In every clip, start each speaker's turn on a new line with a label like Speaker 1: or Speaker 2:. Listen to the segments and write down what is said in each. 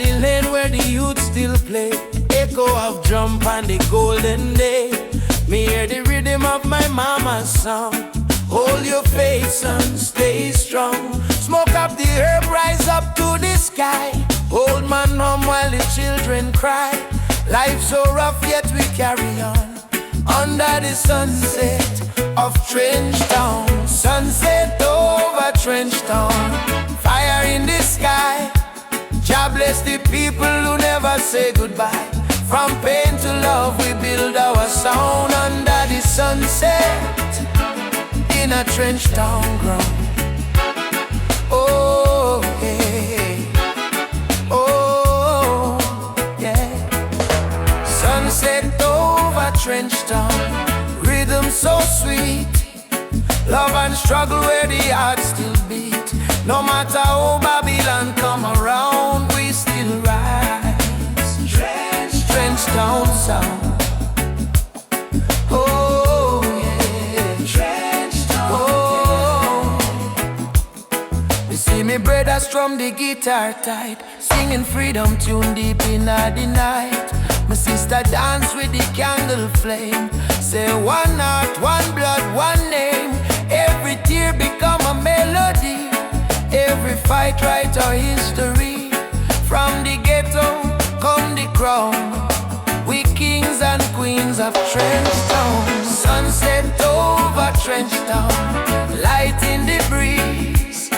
Speaker 1: the lane where the youth still play. Echo of drum on the golden day. Me hear the rhythm of my mama's song. Hold your faith, son, stay strong. Smoke up the herb, rise up to the sky. Old man home while the children cry. Life so rough yet we carry on. Under the sunset of Trench Town. Sunset over Trench Town. Fire in the sky. Jah bless the people who never say goodbye. From pain to love we build our sound. Under the sunset in a Trench Town ground. Oh, hey. Oh, yeah. Sunset over Trench Town. Rhythm so sweet. Love and struggle where the heart still beat. No matter how Babylon come around, we still rise. Trench Town sound. Oh yeah, Trench Town. Oh, you see me brothers strum the guitar tight, singing freedom tune deep in the night. My sister dance with the candle flame. Say one heart, one blood, one name. Every tear become a melody. Every fight write our history. From the ghetto come the crown. We kings and queens of Trench Town. Sunset over Trench Town. Light in the breeze.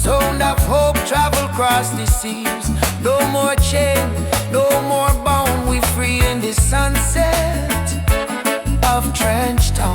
Speaker 1: Sound of hope travel across the seas. No more chain, no more bound. We free in the sunset of Trench Town.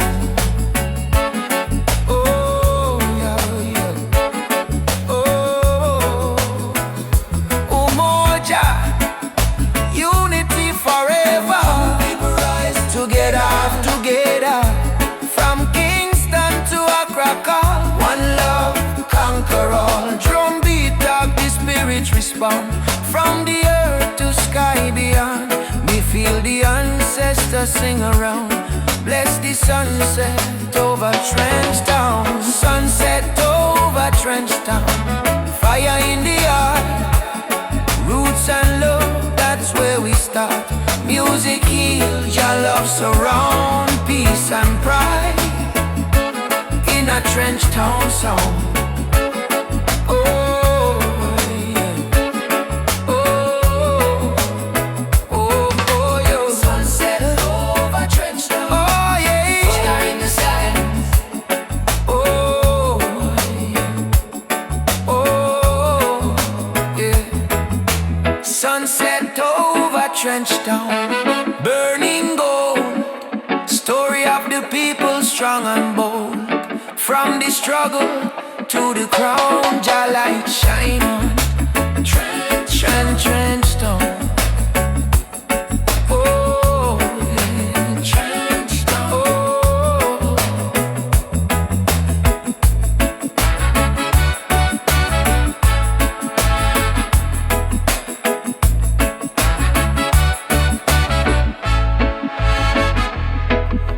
Speaker 1: From the earth to sky beyond, me feel the ancestors sing around. Bless the sunset over Trench Town. Sunset over Trench Town. Fire in the heart. Roots and love, that's where we start. Music heals, your love surround. Peace and pride in a Trench Town sound. Sunset over Trench Town. Burning gold. Story of the people strong and bold. From the struggle to the crown, Jah light shine on Trench Town. Oh, yeah. Trench Town. Oh.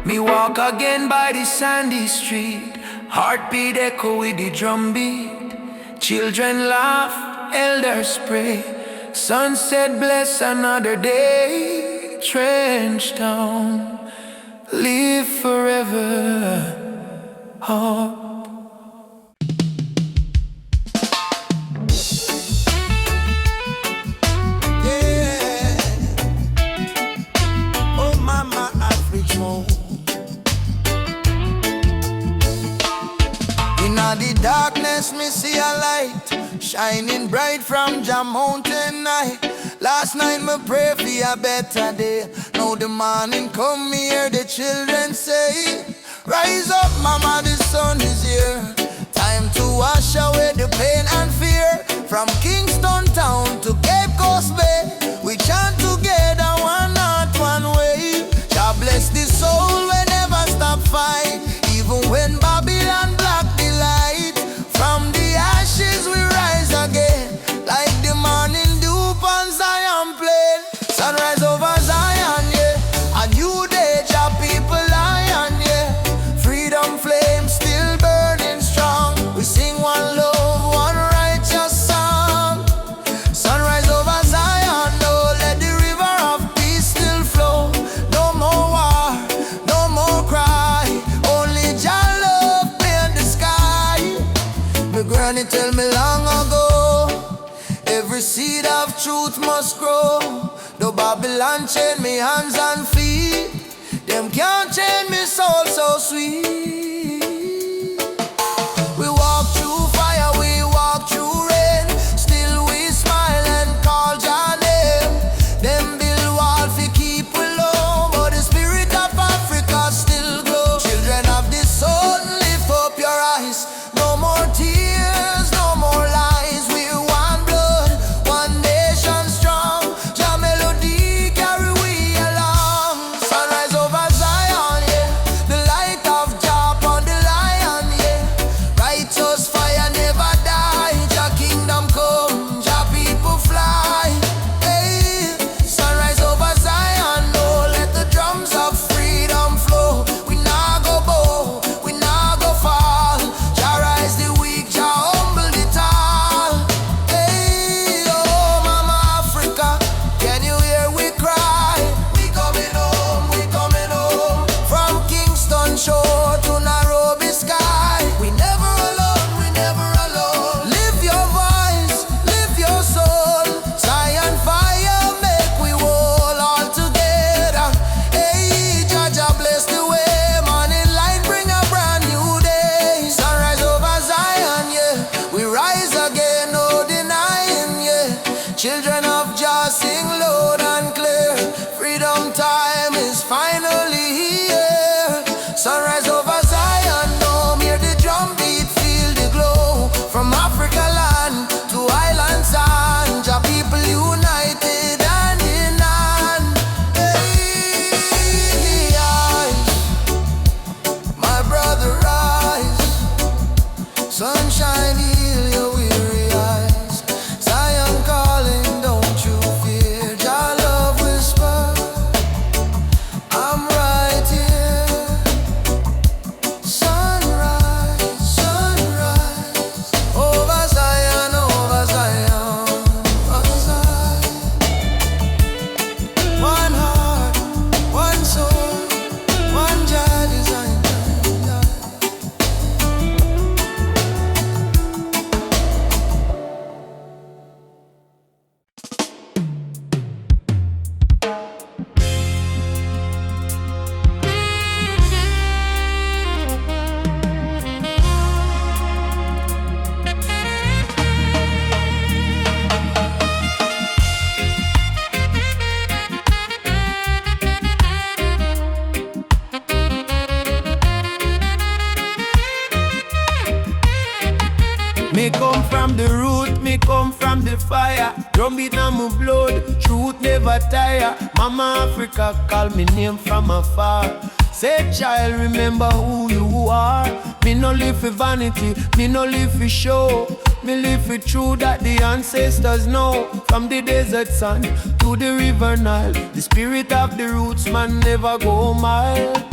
Speaker 1: Me walk again by the sandy street. Heartbeat echo with the drum beat. Children laugh, elders pray. Sunset bless another day. Trench Town, live forever. Oh. The darkness me see a light shining bright from Jah mountain night. Last night me pray for a better day. Now the morning come, me hear the children say, rise up mama, the sun is here. Time to wash away the pain and fear. From Kingston town to Cape Coast Bay, we chant together, one heart, one way. Jah bless the soul, we never stop fight. Even when Babylon block the light, from the ashes we rise again. Like the morning dew on Zion plain. Sunrise over Zion, yeah. A new day, Jah people lion, yeah. Freedom flame still burning strong. We sing one love, one righteous song. Sunrise over truth must grow. The Babylon chain me hands and feet. Them can't chain me soul so sweet. We walk through fire, we walk through rain. Still we smile and call your name. Them build wall fi keep we low, but the spirit of Africa still glow. Children of the sun, lift up your eyes. No more tears, no more lies. We're one blood, one nation strong. Jah melody carry we along. Sunrise over Zion, yeah. The light of Jah upon the lion, yeah. Righteous fire never die. Jah kingdom come, Jah people fly. Hey, sunrise over Zion, oh, let the drums of freedom flow. We nah go bow, we nah go fall. Jah rise the weak, Jah humble the tall. Hey, oh, Mama Africa, can you hear we cry? We coming home, we coming home. From Kingston shore to Nairobi sky. We never alone, we never alone. Live your voice, live your soul. Zion fire make we whole all together. Hey, Jah Jah bless the way. Morning light bring a brand new day. Sunrise over Zion, yeah. We rise again, no denying, yeah. Children of Jah sing loud and clear. Freedom time is finally here. Sunrise over Zion, no hear the drum beat, feel the glow. From Africa land to island sand, Jah people united hand in hand. Hey, rise, my brother rise. Sunshine heal your weary eyes. Zion calling, don't you fear. Jah love whisper, I'm right here. Sunrise, sunrise, over Zion, over Zion, over Zion. One heart, one soul, one Jah design. Me come from the root, me come from the fire. Drum beat on my blood, truth never tire. Mama Africa call me name from afar. Say child, remember who you are. Me no live for vanity, me no live for show. Me live for truth that the ancestors know. From the desert sun to the river Nile, the spirit of the roots man never go mild.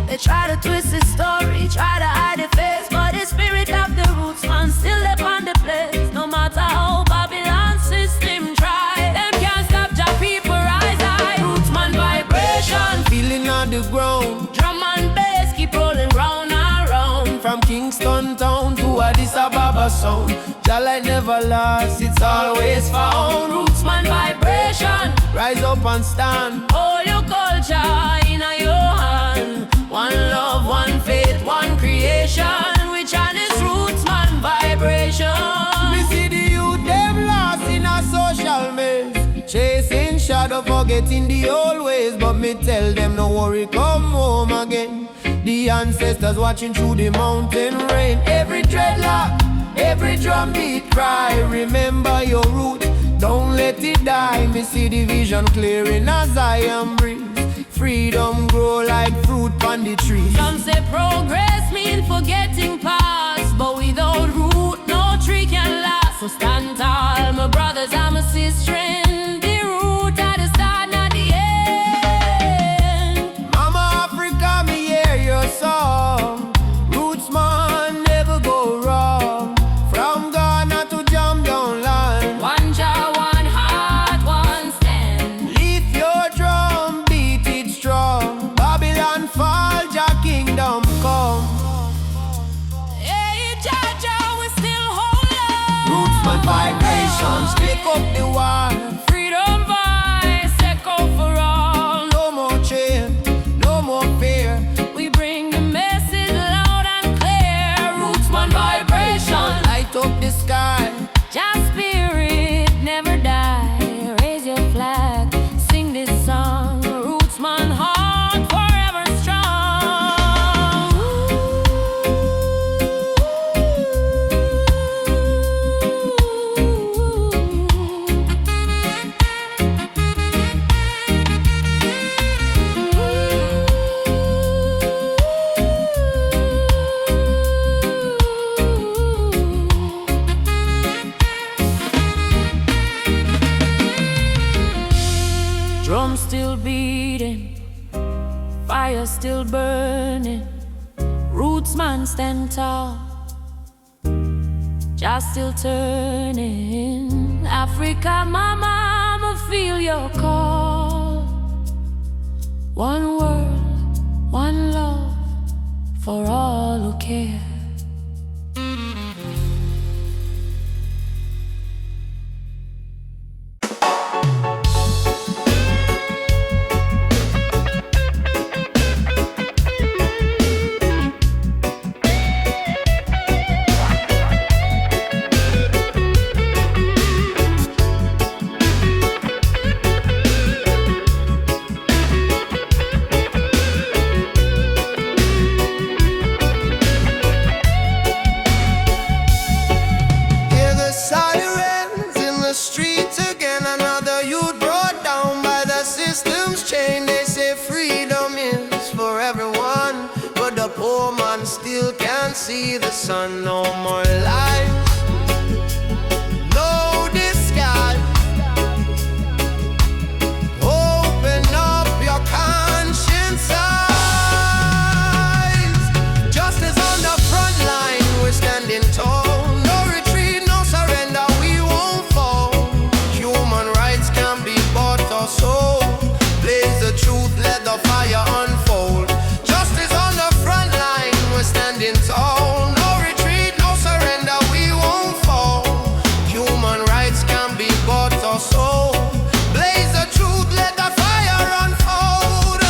Speaker 2: They try to twist the story, try to hide the face, but the spirit of the roots man still live on the place. No matter how Babylon system try, them can't stop Jah people rise high. Roots man vibration,
Speaker 1: Feeling on the ground,
Speaker 2: drum and bass keep rolling round and round.
Speaker 1: from Kingston town to Addis Ababa sound. Jah light never lost, it's always found.
Speaker 2: Roots man vibration,
Speaker 1: Rise up and stand.
Speaker 2: all your culture in your hand. One love, one faith, one creation. Which one is roots man vibration?
Speaker 1: Me see the youth them lost in a social maze, chasing shadow, forgetting the old ways. But me tell them no worry, come home again. The ancestors watching through the mountain rain. Every dreadlock, every drum beat cry, remember your root, don't let it die. Me see the vision clearing as I am breathe. Freedom grow like fruit on the tree.
Speaker 2: Some say progress mean forgetting past, but without root no tree can last. So stand tall, my brothers and my sisters. The root at the start, not the end.
Speaker 1: Mama Africa, me hear your song. Roots man never go wrong. From Ghana to Jam down land.
Speaker 2: One Jah, one heart, one stand.
Speaker 1: Lift your drum, beat it strong. Babylon fall, Jah kingdom come.
Speaker 2: Hey, Jah Jah, we still hold on.
Speaker 1: Roots man vibrations, pick up the war.
Speaker 2: Drum still beating, fire still burning. Roots man stand tall, just still turning. Africa, my mama, feel your call. One world, one love, for all who care.
Speaker 1: Still can't see the sun, no more light, no disguise. Open up your conscience eyes. Justice on the front line, we're standing tall. No retreat, no surrender, we won't fall. Human rights can't be bought or sold. Blaze the truth, let the fire unfold. Justice on the front line, we're standing tall. No retreat, no surrender, we won't fall. Human rights can't be bought or sold. Blaze the truth, let the fire unfold.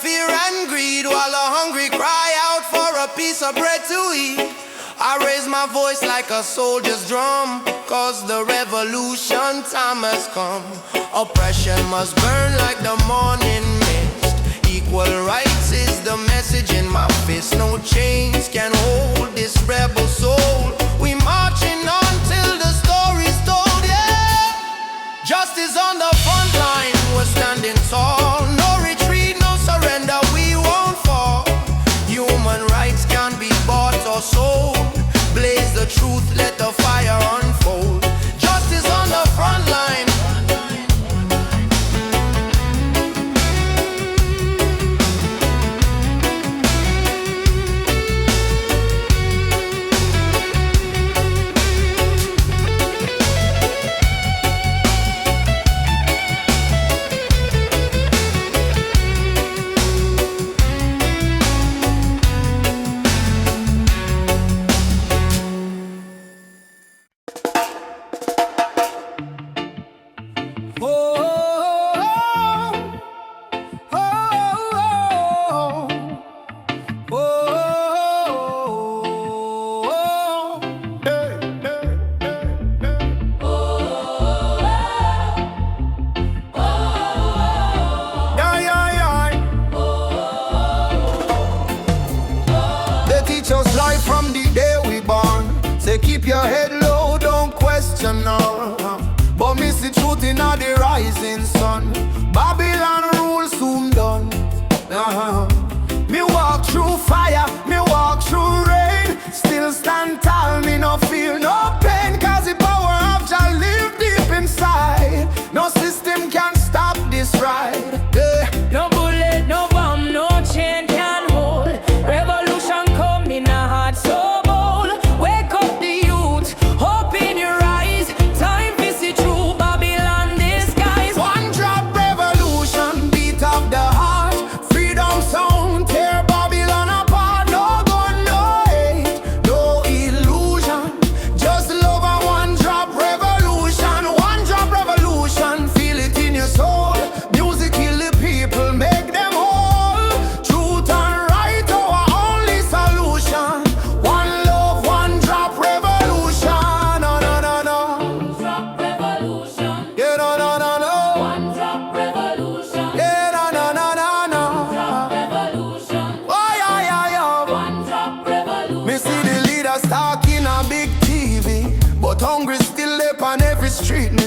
Speaker 1: Fear and greed, while the hungry cry out for a piece of bread to eat. I raise my voice like a soldier's drum, cause the revolution time has come. Oppression must burn like the morning mist. Equal rights is the message in my fist. No chains can hold this rebel soul. We marching on till the story's told, yeah. Justice on the front line, we're standing tall. No retreat, no surrender, we won't fall. Human rights can't be bought or sold. Blaze the truth, let the fire unfold. Justice on the front line.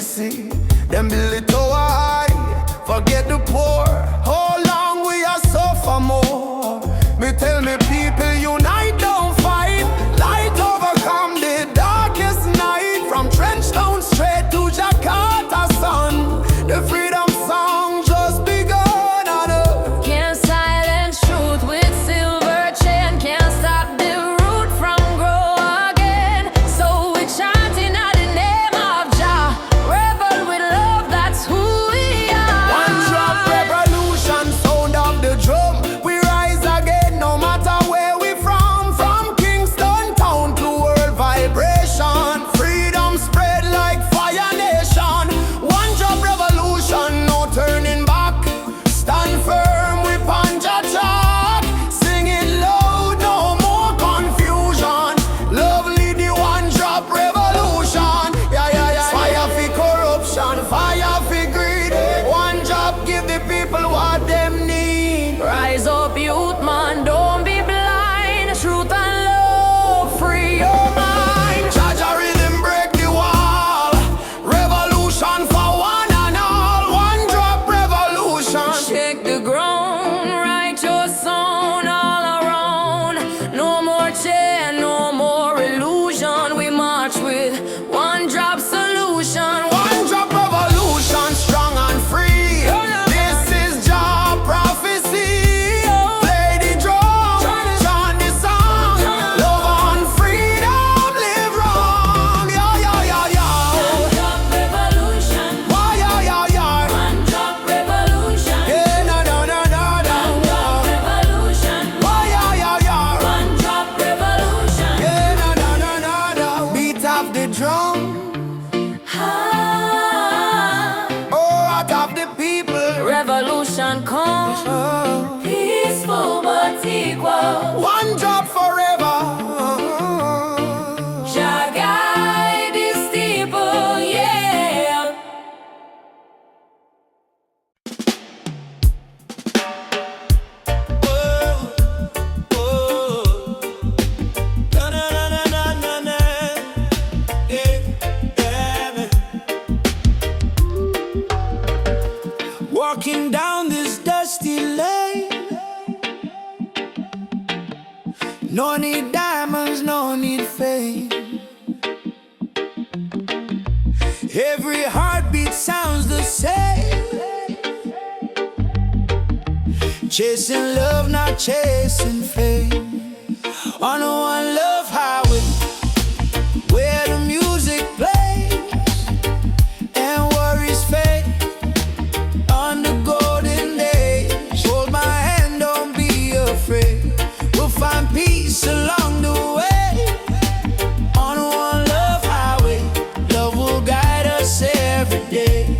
Speaker 1: see. Them build it tower high, forget the poor. How long we are suffer more? Me tell me people unite, don't fight. Light overcome the darkest night. From Trenchtown straight to Jakarta sun. The freedom song just begun.
Speaker 2: Can't silence truth with silver chain. Can't stop the root from grow again. So we're chanting out the name of Jah. Rebel with love, that's who we are.
Speaker 1: One drop revolution, sound of the drum. We rise again no matter where we from. From Kingston town to world vibration. Freedom spread like fire nation. One drop revolution, no turning back. Stand firm, we punch a track. Sing it loud, no more confusion. Lovely the one drop revolution. Yeah, yeah, yeah. Fire for corruption, fire for greed. One drop give the people what them need.
Speaker 2: Rise up, youth man, don't be blind. Truth and love, free your mind.
Speaker 1: Jaja rhythm break the wall. Revolution for one and all. One drop revolution.
Speaker 2: Shake the ground, write your song all around. No more chain, no more illusion. We march with one drop solution.
Speaker 1: One drop revolution, strong and free. This is Jah prophecy. Play the drum, chant the song. Love and freedom, live wrong. Yeah, yeah, yeah, yeah.
Speaker 2: One drop revolution,
Speaker 1: Why, yeah, yeah, yeah.
Speaker 2: one drop revolution.
Speaker 1: Yeah, no, no, no, no,
Speaker 2: One drop
Speaker 1: no.
Speaker 2: revolution,
Speaker 1: Why, yeah, yeah, yeah.
Speaker 2: one drop revolution.
Speaker 1: Yeah, no, no, no, no, no. Beat of the drum.
Speaker 2: Ah,
Speaker 1: Oh, out of the people.
Speaker 2: revolution come,
Speaker 1: Oh.
Speaker 2: peaceful but equal.
Speaker 1: One drop forever.
Speaker 2: Jah guide the steeple, yeah.
Speaker 1: Walking down this dusty lane. No need diamonds, no need fame. Every heartbeat sounds the same. Chasing love, not chasing fame. On a one love highway, where the music plays and worries fade. On the golden days, hold my hand, don't be afraid. We'll find peace along the way. On a one love highway, love will guide us every day.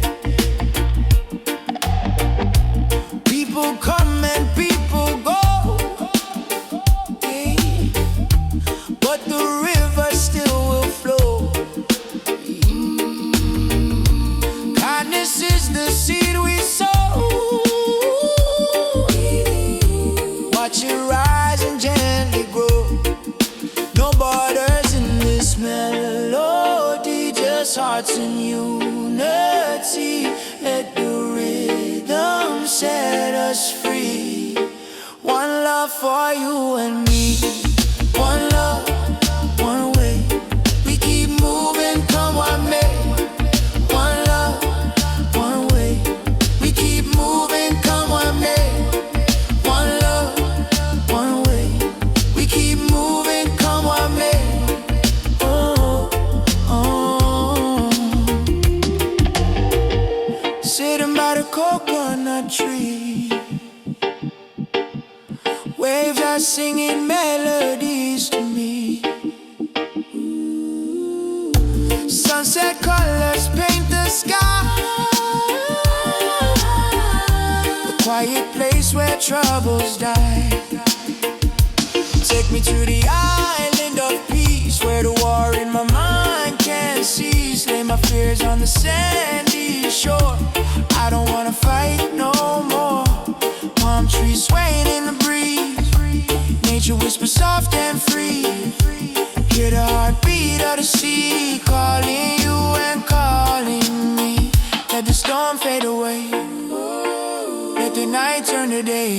Speaker 1: People come and people go, but the river still will flow. Kindness is the seed we sow. Watch it rise and gently grow. No borders in this melody, just hearts in unity. Let the rhythm set us free. One love for you and me. One love, one way. We keep moving, come what may. One love, one way. We keep moving, come what may. One love, one way. We keep moving, come what may. Oh, oh. Sitting by the coconut tree, waves are singing melodies to me. Sunset colors paint the sky. The quiet place where troubles die. Take me to the island of peace, where the war in my mind can't cease. Lay my fears on the sandy shore. I don't wanna fight no more. Palm trees swaying in the breeze. Nature whispers soft and free. Hear the heartbeat of the sea calling you and calling me. let the night turn to day.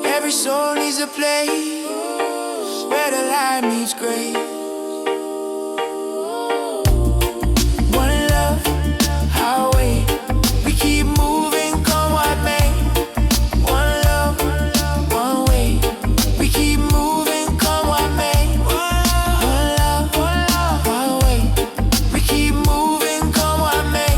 Speaker 1: Every soul needs a place where the light meets grace. One love, our way. We keep moving, come what may. One love, one way. We keep moving, come what may. One love, one way. We keep moving, come what may.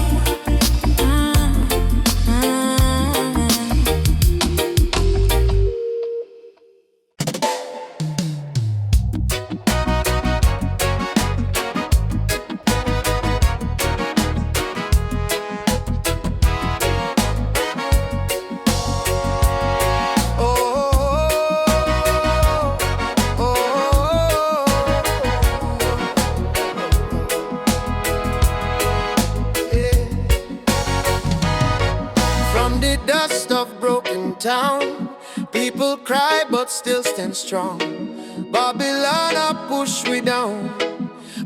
Speaker 1: From the dust of broken town, people cry but still stand strong. Babylon a push we down,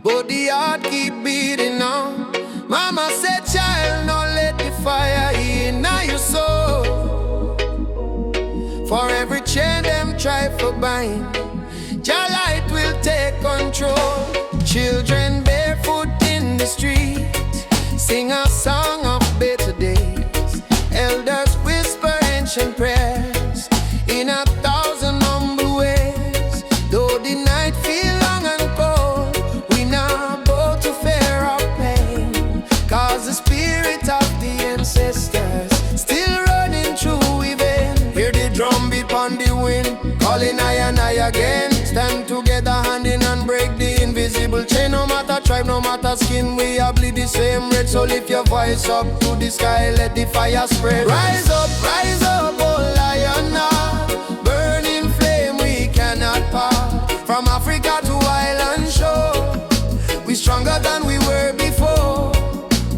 Speaker 1: but the heart keep beating on. Mama said, child, no let the fire in your soul. For every chain them try for bind, your light will take control. Children barefoot in the street, sing a song of better days. Elders whisper ancient prayers in 1,000 humble ways. Though the night feel long and cold, we not bow to fear or pain, cause the spirit of the ancestors still running through within. Hear the drum beat on the wind, calling I and I again. Stand together hand in hand, break the invisible chain. No matter tribe, no matter skin, we all bleed the same red. So lift your voice up to the sky, let the fire spread. Rise up, oh lion, burning flame we cannot part. From Africa to island shore, we stronger than we were before.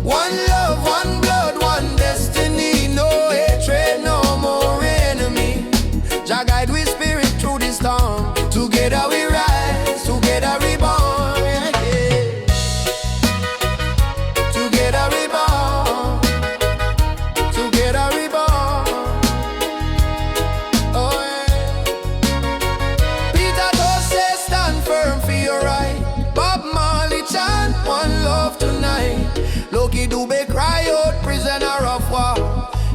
Speaker 1: One love, one blood, one destiny. No hatred, no more enemy. Jah guide we spirit through the storm. Together we rise, together we born, yeah. Together we born, together we born, oh yeah. Peter Tosh say stand firm for your right. Bob Marley chant one love tonight. Loki Dube cry out prisoner of war.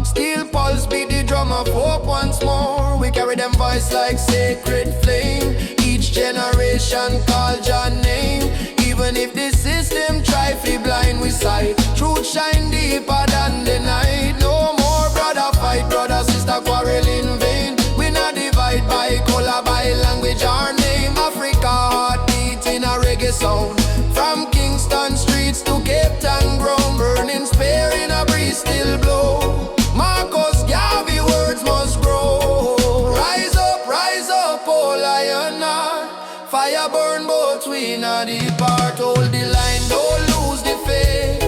Speaker 1: Steel Pulse beat the drum of hope once more. We carry them voice like sacred flame. Each generation call Jah name. Even if the system try to blind we sight, truth shine deeper than the night. No more brother fight, brother sister quarrel in vain. We not divide by color, by language or name. Africa heartbeat in a reggae sound. From Kingston streets to Cape Town ground, burning spear in a breeze still blow. Marcus Garvey words must grow. Rise up, oh lion, fire burn both we not depart. Hold the line, don't lose the faith.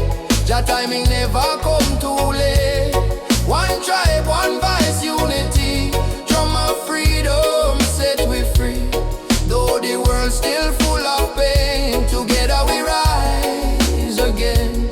Speaker 1: Jah timing never come too late. One tribe, one voice, unity. Drum of freedom set we free. Though the world still full of pain, together we rise again.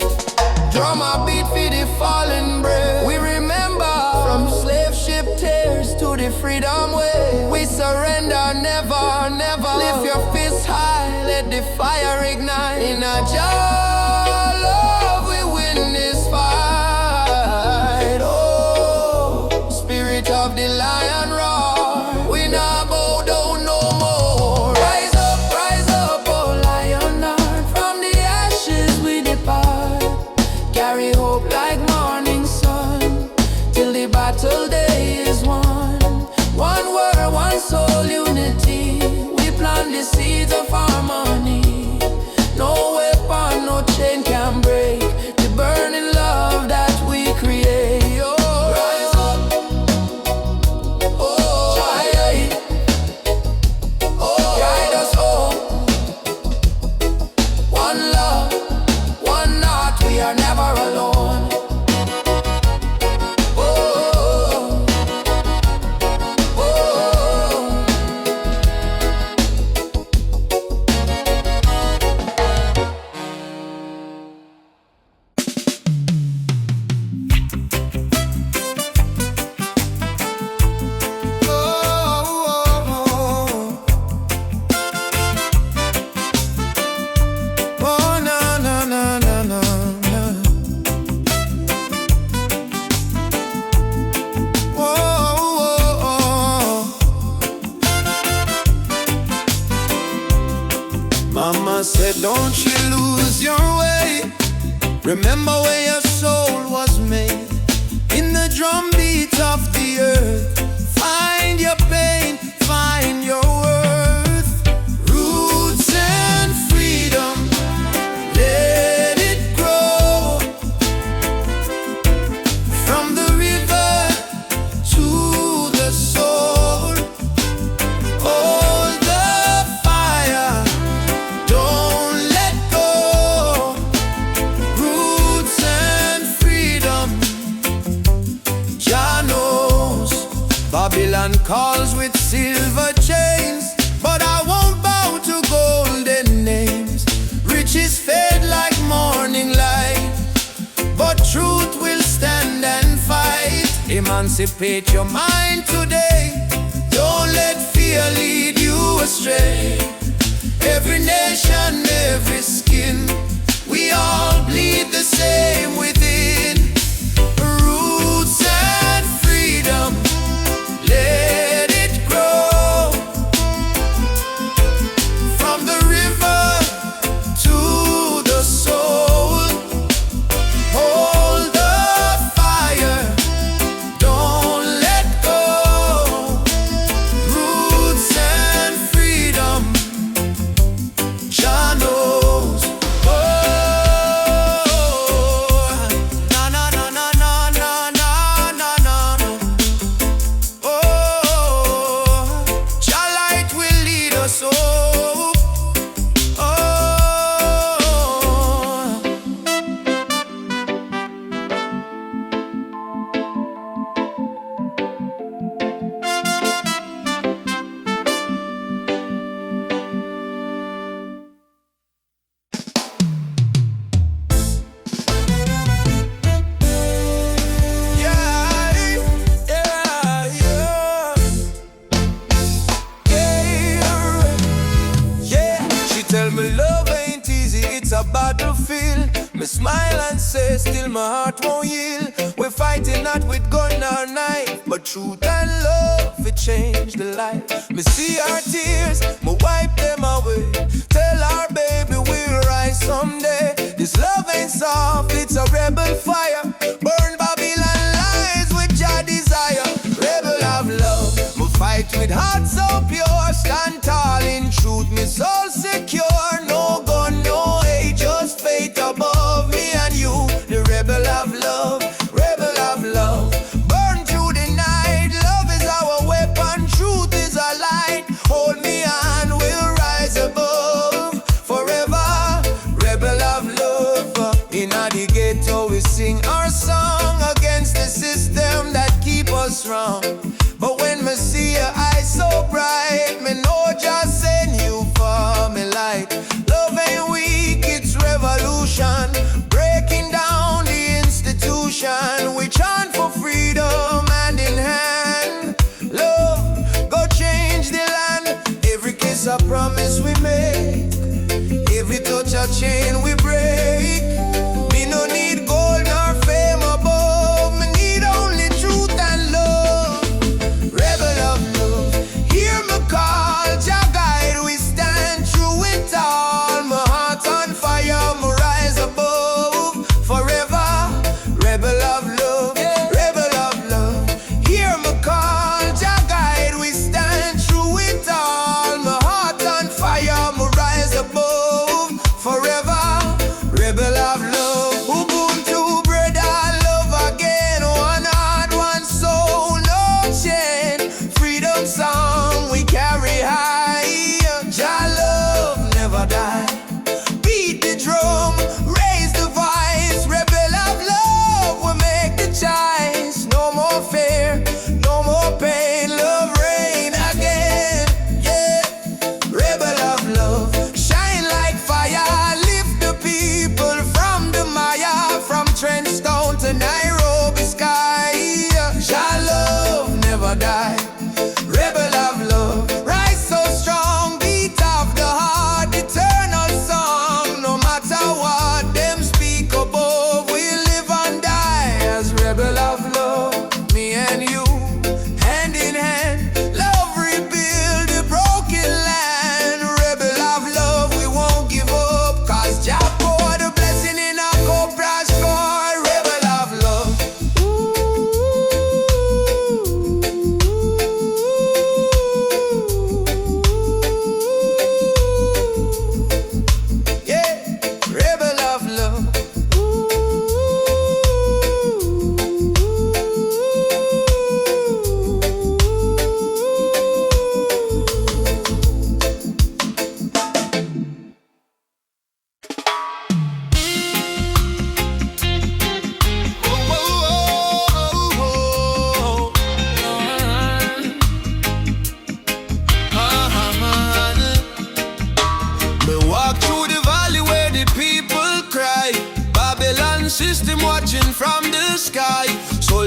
Speaker 1: Drum a beat for the fallen brave. We remember from slave ship tears to the freedom way. We surrender never, never. Lift your fists high, let the fire ignite. In a Jah love we win this fight. Oh, spirit of the lion roar. We not bow down no more. Rise up, oh lion heart. From the ashes we depart. Carry hope like morning sun, till the battle day is won. One word, one soul, unity. We plant the seeds of harmony. No weapon, no chain can break the burning love that we create. Oh, rise up, oh, guide us home. One love, one heart, we are never alone. Remember where your soul was made, in the drum beat of the earth. Find your pain, find your worth. Roots and freedom, let it grow. From the river to the soul, hold the fire, don't let go. Roots and freedom, Jah knows. Babylon calls with silver chains, but I won't bow to golden names. Riches fade like morning light, but truth will stand and fight. Emancipate your mind today, don't let fear lead you astray. Every nation, every skin, we all bleed the same within. Roots and freedom, let it grow. From the river to the soul, hold the fire, don't let go. Roots and freedom, Jah knows. Oh, na na na na na na na na na. Oh, Jah light will lead us home. Oh. Yeah, she tell me love ain't easy, it's a battlefield. Me smile and say, still my heart won't yield. We're fighting not with gun or knife, but truth and love, it changed the life. Me see our tears, me wipe them away. Tell our baby we'll rise someday. This love ain't soft, it's a rebel fire. Burn Babylon lies with your desire. Rebel of love, me fight with heart so pure. Stand tall in truth, me soul secure. No gun, no hate, just faith above me and you. The rebel of love, rebel of love. Burn through the night, love is our weapon, truth is our light. Hold me and we'll rise above forever. Rebel of love. In the ghetto we sing our song against the system that keep us wrong. But when me see your eyes so bright, me know just send you for me light. Love ain't weak, it's revolution, breaking down the institution. We chant for freedom hand in hand. Love, go change the land. Every kiss a promise we make, every touch a chain we break. Me no need gold nor fame above, me need only truth and love. Rebel of love, hear me call, Jah guide, we stand through it all. My heart on fire, me rise above forever. Rebel of love, rebel of love, hear me call, Jah guide, we stand through it all. My heart on fire, me rise above forever. Rebel of love, Ubuntu, brother, love again. One heart, one soul, no chain. Freedom song we carry high. Jah love never die. Beat the drum, raise the voice. Rebel of love, we make the choice. No more fear, no more pain. Love reign again. Yeah, rebel of love, shine like fire. Lift the people from the Maya, from Trenchtown to Nairobi sky. Jah love never die. Rebel of love, rise so strong, beat of the heart, eternal song. No matter what them speak above, we live and die as rebel of love. Me and you, hand in hand, love rebuild the broken land. Rebel of love, we won't give up, cause Jah pour the blessing in our cobra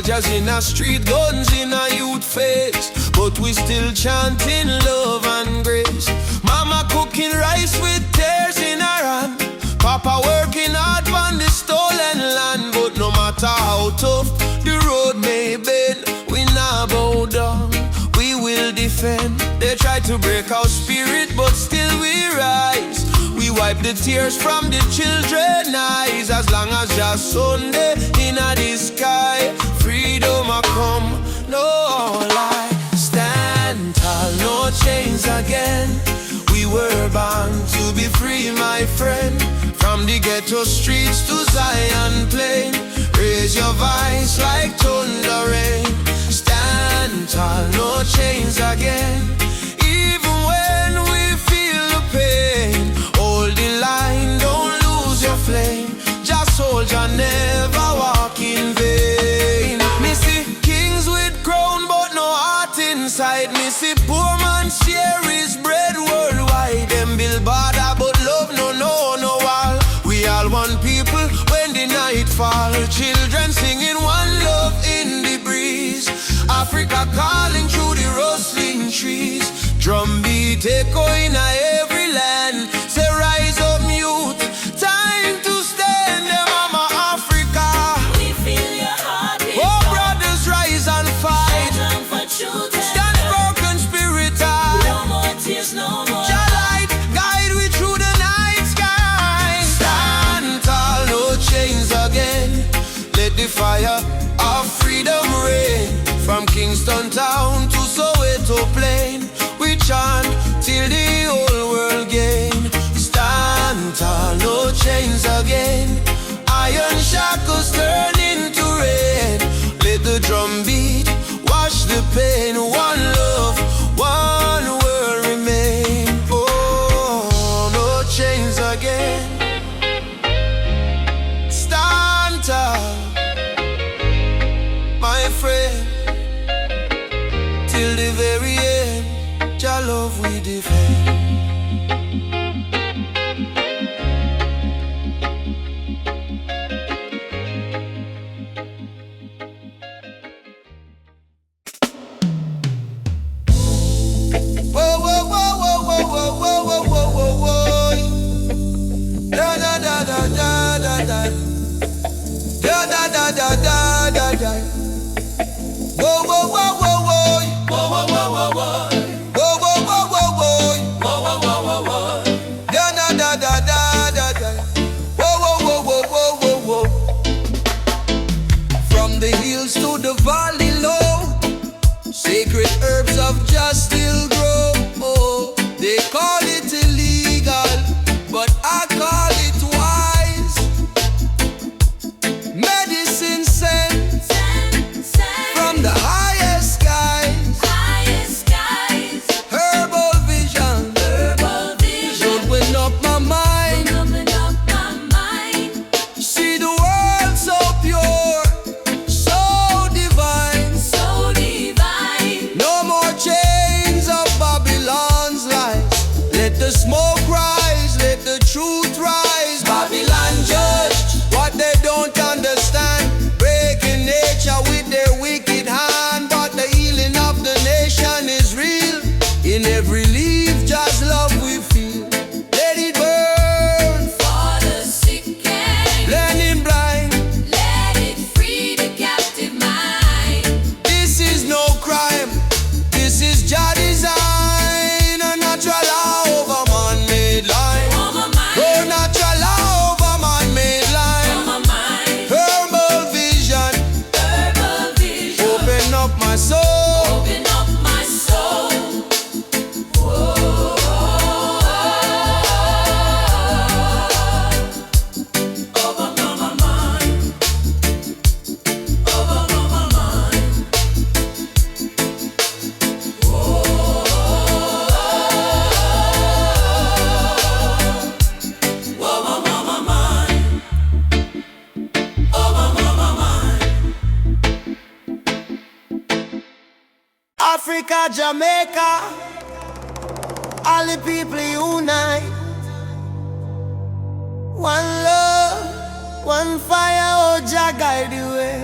Speaker 1: Soldiers in a street, guns in a youth face, but we still chanting love and grace. Mama cooking rice with tears in her hand, Papa working hard on the stolen land. But no matter how tough the road may bend, we not bow down, we will defend. They try to break our spirit, but still we rise. We wipe the tears from the children's eyes. As long as just Sunday in the sky, freedom a come, no lie. Stand tall, no chains again. We were born to be free, my friend. From the ghetto streets to Zion Plain, raise your voice like thunder rain. Stand tall, no chains again. Even when we feel the pain, hold the line, don't lose your flame. Just soldier, never walk in vain. Me see kings with crown but no heart inside. Me see poor man share his bread worldwide. Them build border but love no wall. We all one people when the night fall. Children singing one love in the breeze. Africa calling through the rustling trees. Drum beat echo in every land. Say rise up youth, time to stand. Them mama Africa,
Speaker 2: We feel your heartbeat.
Speaker 1: oh brothers rise and fight.
Speaker 2: Stand for truth and
Speaker 1: Stand for conspirator.
Speaker 2: no more tears, no more.
Speaker 1: Your light guide we through the night sky. Stand tall, no chains again. Let the fire of freedom reign. From Kingston town to Soweto plain, we chant till the whole world gain. Stand tall, no chains again. Iron shackles turn into rain. Let the drum beat wash the pain. One love, one world remain. Oh, no chains again. Stand tall, my friend. Till the very end, your love we defend. Whoa, whoa, whoa, whoa, whoa, whoa, whoa, whoa, whoa, whoa. Da da da da da da da. Da da da da da da da. Whoa, whoa, whoa, whoa. From the hills to the valley low, sacred herbs of just still grow. Oh, they call it illegal, but I call it wise. Medicine sent from the highest skies. Herbal vision open up my mind. See the world so pure, so divine. No more chains of Babylon's lies. Let the smoke rise, let the truth rise. Babylon judge what they don't understand, breaking nature with their wicked hand. But the healing of the nation is real. In every leaf, just love we feel. Let it burn,
Speaker 2: For the sick and
Speaker 1: blending blind.
Speaker 2: let it free the captive mind.
Speaker 1: This is no crime, this is Jah design. A natural law over man-made line.
Speaker 2: On my mind,
Speaker 1: Oh, natural law over man-made line.
Speaker 2: on my mind.
Speaker 1: Herbal vision,
Speaker 2: Herbal vision,
Speaker 1: open up my soul.
Speaker 2: open up my soul. Over my mind, over my mind. Over my mind, over my mind.
Speaker 1: Africa, Jamaica, all the people unite. One love, one fire, oh Jah guide the way.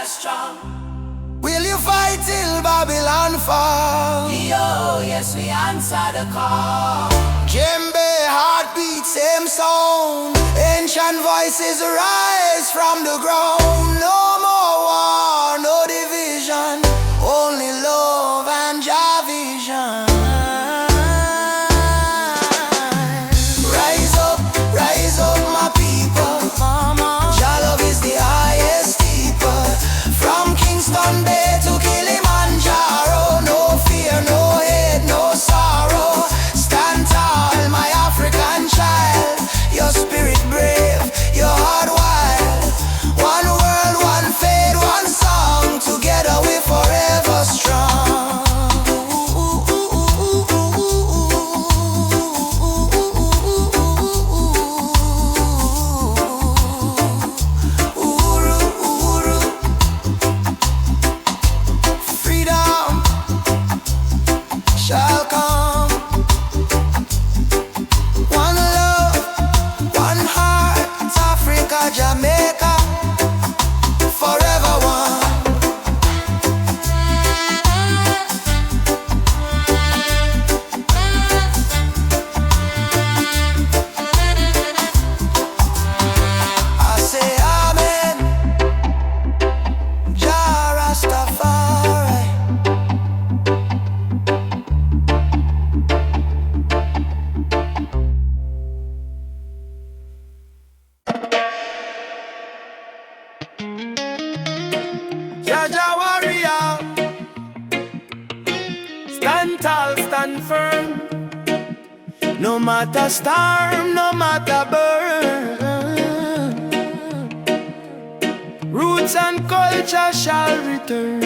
Speaker 2: are strong.
Speaker 1: Will you fight till Babylon fall?
Speaker 2: Yo, yes, we answer the call.
Speaker 1: Djembe, heartbeat, same sound. Ancient voices rise from the ground. No more war, no division, only love and Jah vision. Rise up, my people. Jah love is the highest steeple. From Kingston Bay to Kilimanjaro, no fear, no hate, no sorrow. Stand tall, my African child. Your spirit brave, your heart wild. One world, one faith, one song. Together we forever strong. Shall come. One love, one heart, Africa, Jamaica, forever one. I say amen, Jah Rastafari. Jah warrior, stand tall, stand firm. No matter storm, no matter burn. Roots and culture shall return.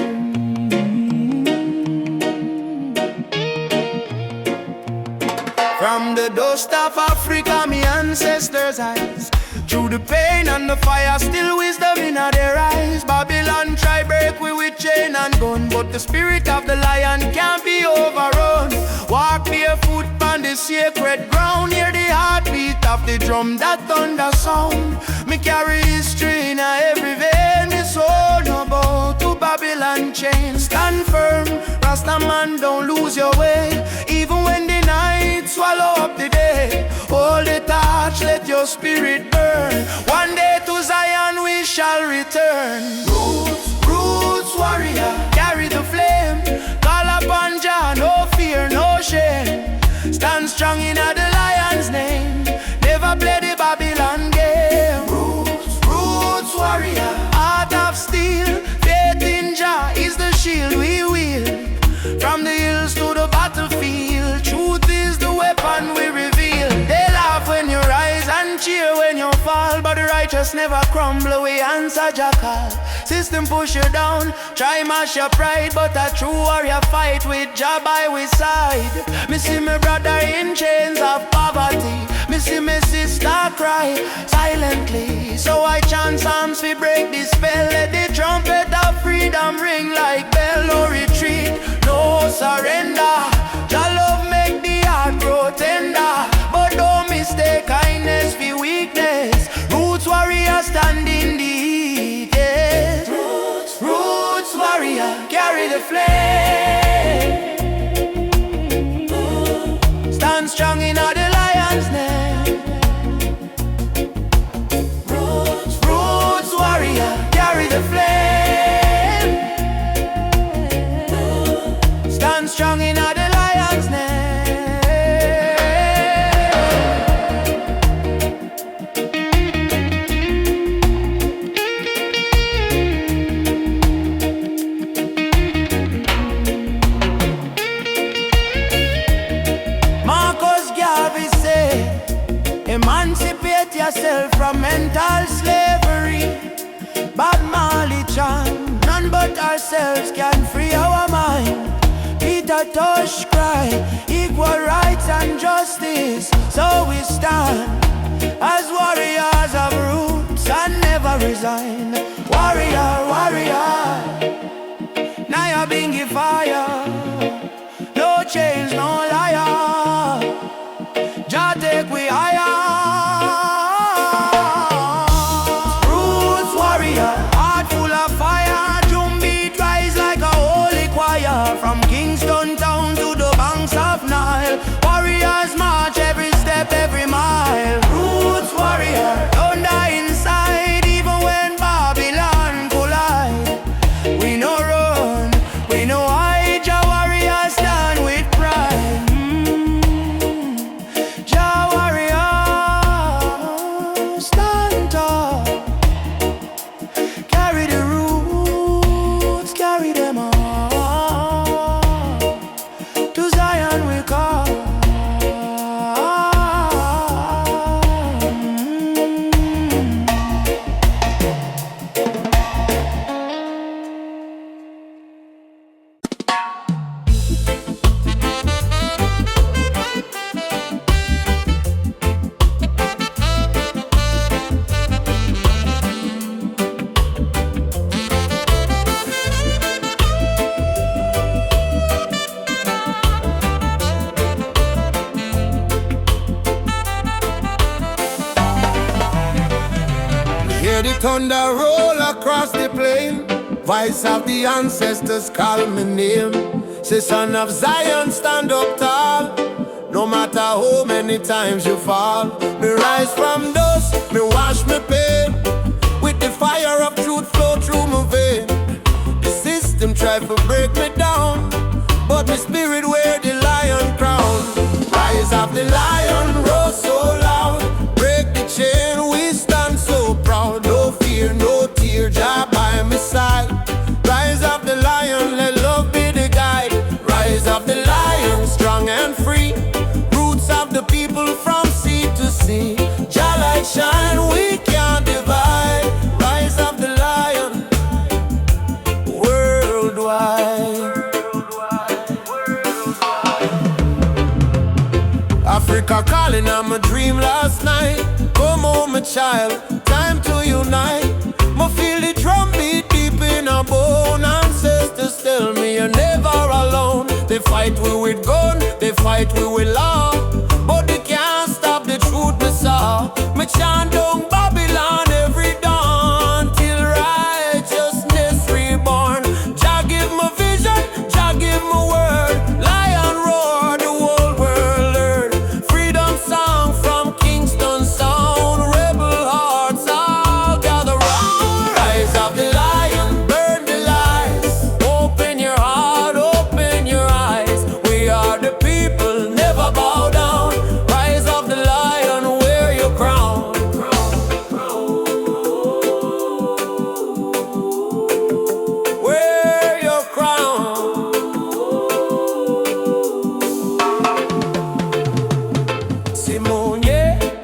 Speaker 1: From the dust of Africa, my ancestors' eyes. Through the pain and the fire, still wisdom in their eyes. Babylon try break we with chain and gun, but the spirit of the lion can't be overrun. Walk barefoot on the sacred ground, hear the heartbeat of the drum, that thunder sound. Me carry history in every vein, me soul no bow to Babylon chain. Stand firm, Rasta man, don't lose your way. Even when the night swallow up the day, hold the torch, let your spirit burn. One day to Zion we shall return. Roots warrior, carry the flame. Call upon Jah, no fear, no shame. Stand strong in the lion's name. Never play the Babylon game. Roots warrior, heart of steel. Faith in Jah is the shield we wield. From the hills to the battlefield, truth is the weapon we reveal. They laugh when you rise and cheer when you fall, but the righteous never crumble, we answer Jah call. System push you down, try mash your pride, but a true warrior fight with Jah by his side. Me see my brother in chains of poverty, me see my sister cry silently. So I chant psalms we break the spell, let the trumpet of freedom ring like bell. No retreat, no surrender. Jah love make the heart grow tender, but don't mistake kindness for weakness. Roots warrior stand in the heat, yes. Roots warrior carry the flame. Stand strong in the lion's name. Roots warrior carry the flame. Stand strong in the lion's name. Emancipate yourself from mental slavery. Bob Marley chant, none but ourselves can free our mind. Peter Tosh cry, equal rights and justice. So we stand as warriors of roots and never resign. Warrior, warrior, now you're being fire. No chains, no liar. Jah take we higher. Roots warrior, heart full of fire. hear the thunder roll across the plain. Voice of the ancestors call me name. Say, son of Zion, stand up tall. No matter how many times you fall. Me rise from dust, me wash me pain. With the fire of truth flow through my vein. The system try to break me down, but my spirit wear the lion crown. Rise of the lion, roar so loud. Break the chain, we stand so proud. No fear, no tear, Jah by my side. Rise of the lion, let love be the guide. Rise of the lion, strong and free. Roots of the people from sea to sea. Jah light shine, we can't divide. Rise of the lion, worldwide. Africa calling on my dream last night. Come home, my child, time to unite. Me feel the drum beat deep in our bone. Ancestors tell me you're never alone. They fight we with gun, they fight we with law, but they can't stop the truth me saw. Me chant down Babylon every dawn till righteousness reborn. Jah give me vision, Jah give me word. Lion roar, the whole world learn. Freedom song from Kingston sound. Rebel hearts all gather round. Rise of the lion, burn the lies. Open your heart, open your eyes. We are the people, never bow down. Rise of the lion, wear your crown. Wear your crown. Simone,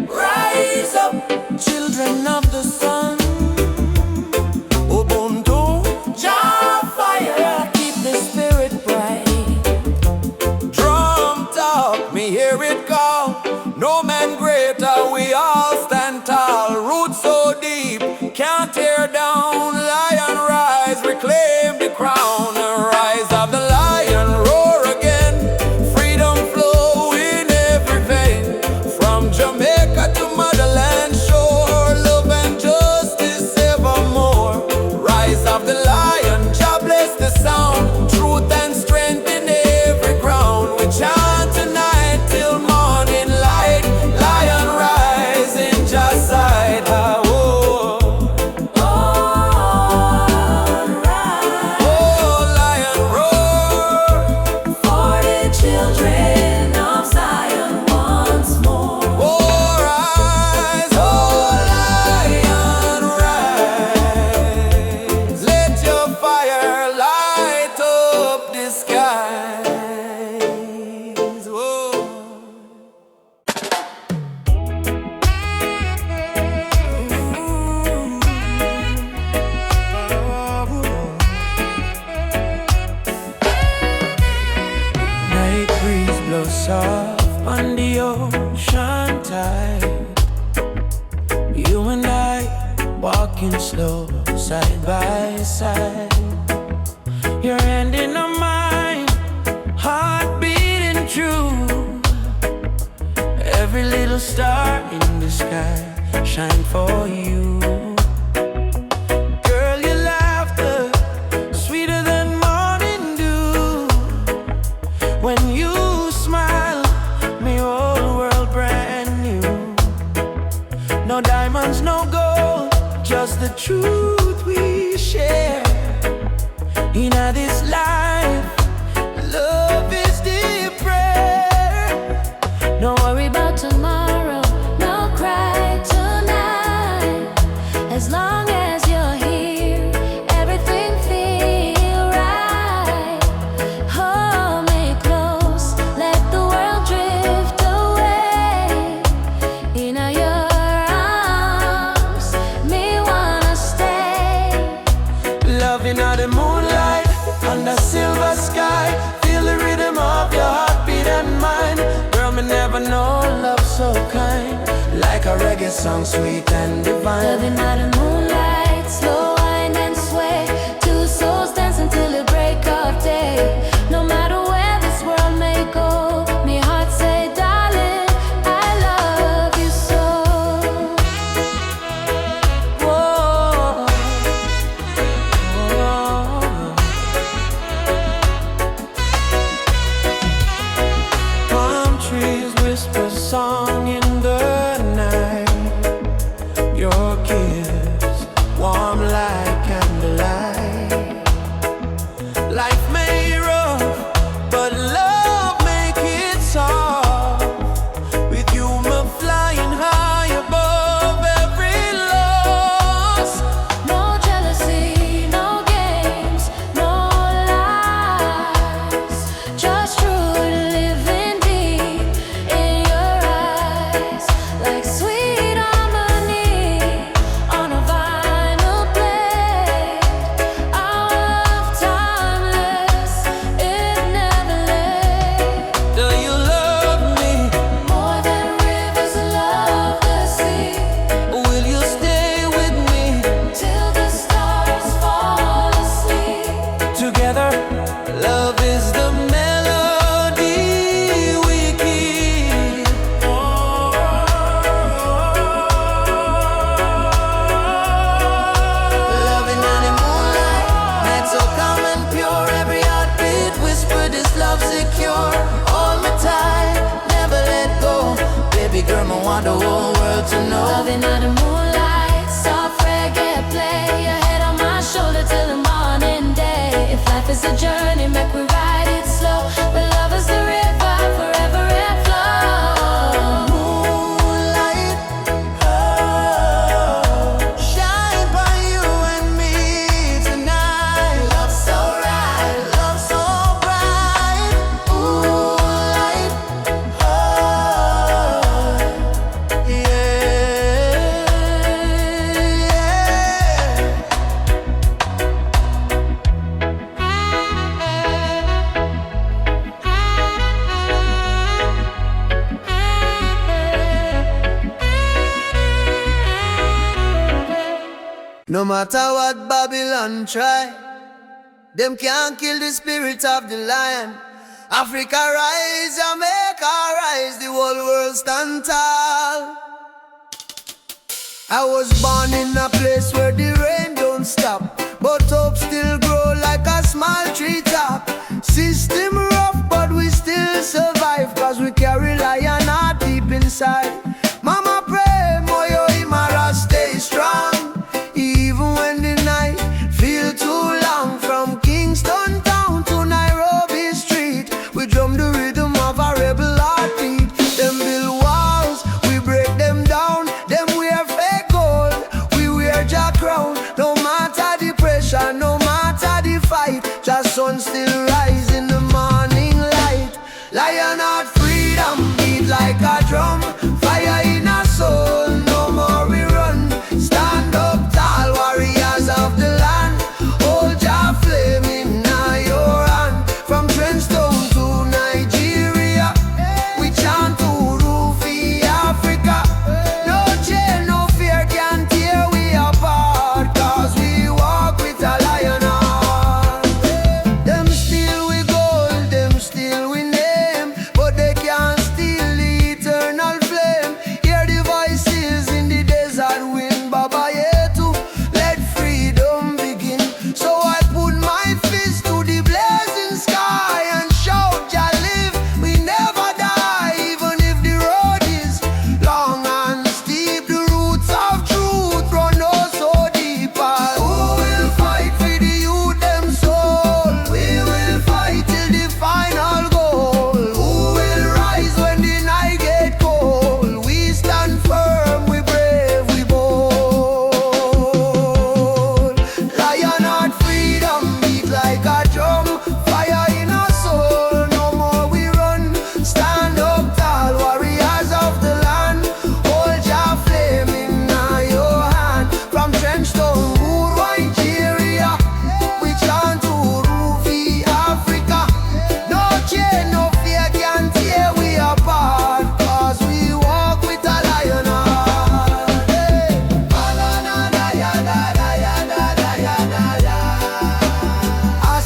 Speaker 1: rise up, children of the sun. Ubuntu, Jah fire, keep the spirit bright. Drum talk, me hear it call. No man greater, we all stand tall. Roots so deep, can't tear down. Lion rise, reclaim the crown. Rise of the lion, roar again. Freedom flow in every vein. From Jamaica to motherland shore. Love and justice evermore. Rise of the lion, Jah bless the sound. Truth and strength in every ground. We chant tonight till morning light. Lion rise in Jah's side. Ah, oh. Oh, lion roar.
Speaker 2: For the children of Zion once more.
Speaker 1: Oh, rise, oh, lion rise. Let your fire light up the skies. Whoa. Night breeze blows soft on the ocean tide. You and I walking slow, side by side. Your hand in mine, heart beating true. Every little star in the sky shine for you. Girl, your laughter sweeter than morning dew. When you smile, me whole world brand new. No diamonds, no gold, just the truth we share. In this life, love is the prayer.
Speaker 2: No worry about tomorrow, no cry tonight. As long as you're here, everything feel right. Hold me close, let the world drift away. In your arms, me wanna stay.
Speaker 1: Loving out the moonlight, under silver sky. Feel the rhythm of your heartbeat and mine. Girl, me never know love so kind. Like a reggae song, sweet and divine.
Speaker 2: Loving out the moonlight, slow wind and sway. Two souls dancing till the break of day. No matter where this world may go, me heart say, darling, I love you so.
Speaker 1: Whoa. good to know.
Speaker 2: Loving under moonlight, soft reggae play. Your head on my shoulder till the morning day. If life is a journey, make we ride it slow. But love is the river, forever it flows.
Speaker 1: Moonlight, shine by you and me tonight.
Speaker 2: Love so right,
Speaker 1: Love so bright. Moonlight, no matter what Babylon try, them can't kill the spirit of the lion. Africa rise, Jamaica rise, the whole world stand tall. I was born in a place where the rain don't stop, but hope still grow like a small treetop. System rough, but we still survive, cause we carry lion heart deep inside. Mama pray, Moyo Imara stay strong. Even when the night feel too long, from Kingston town to Nairobi street, we drum the rhythm of a rebel heartbeat. Them build walls, we break them down. Them wear fake gold, we wear jack crown. No matter the pressure, no matter the fight, just sun still rise in the morning light. Lion heart freedom beat like a drum. Fire in our soul, no more we run. Stand up tall, warriors of the land. Hold your flame in your hand. From Trenchtown to Nigeria, we chant to Rufi Africa. No chain, no fear can tear we apart, cause we walk with a lion heart. Them steal we gold, them steal we name, but they can't steal the eternal flame. Hear the voices in the desert wind, Baba Yetu, let freedom begin. So I put my fist to the blazing sky and shout, Jah live, we never die. Even if the road is long and steep, the roots of truth run oh so deep. Who will fight for the youth them soul? We will fight till the final goal. Who will rise when the night get cold? We stand firm, we brave, we bold. Lion heart freedom beat like a drum. Fire in our soul, no more we run. Stand up tall, warriors of the land. Hold your flame in your hand. From Trenchtown, Wood, Nigeria, we chant to Rufi Africa. No chain, no fear can tear we apart, cause we walk with a lion heart. Hey.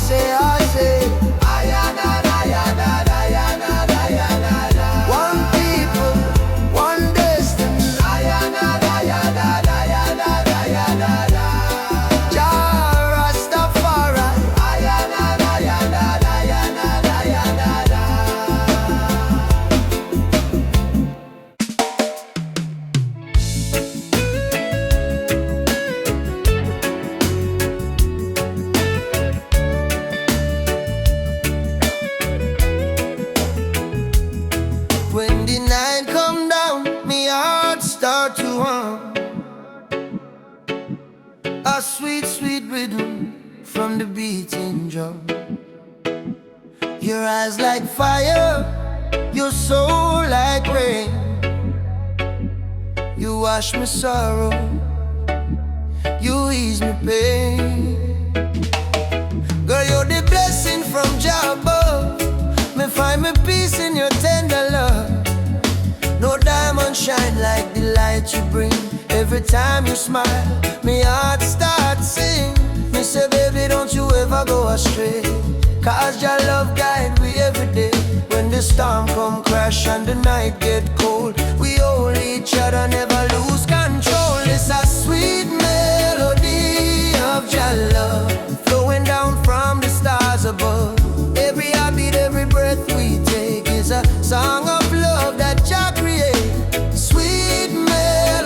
Speaker 1: I say, one people, one destiny. Jah Rastafari. When the night come down, me heart start to hum. A sweet, sweet rhythm from the beating drum. Your eyes like fire, your soul like rain. You wash my sorrow, you ease my pain. Girl, you're the blessing from Jah above. Me find my peace in your tender love. No diamond shine like the light you bring. Every time you smile, me heart starts sing. Me say, baby, don't you ever go astray, cause your love guide we every day. When the storm come crash and the night get cold, we hold each other, never lose control. It's a sweet melody of your love, flowing down from the stars above. Every heartbeat, every breath we take is a song of love that Jah create. Sweet melody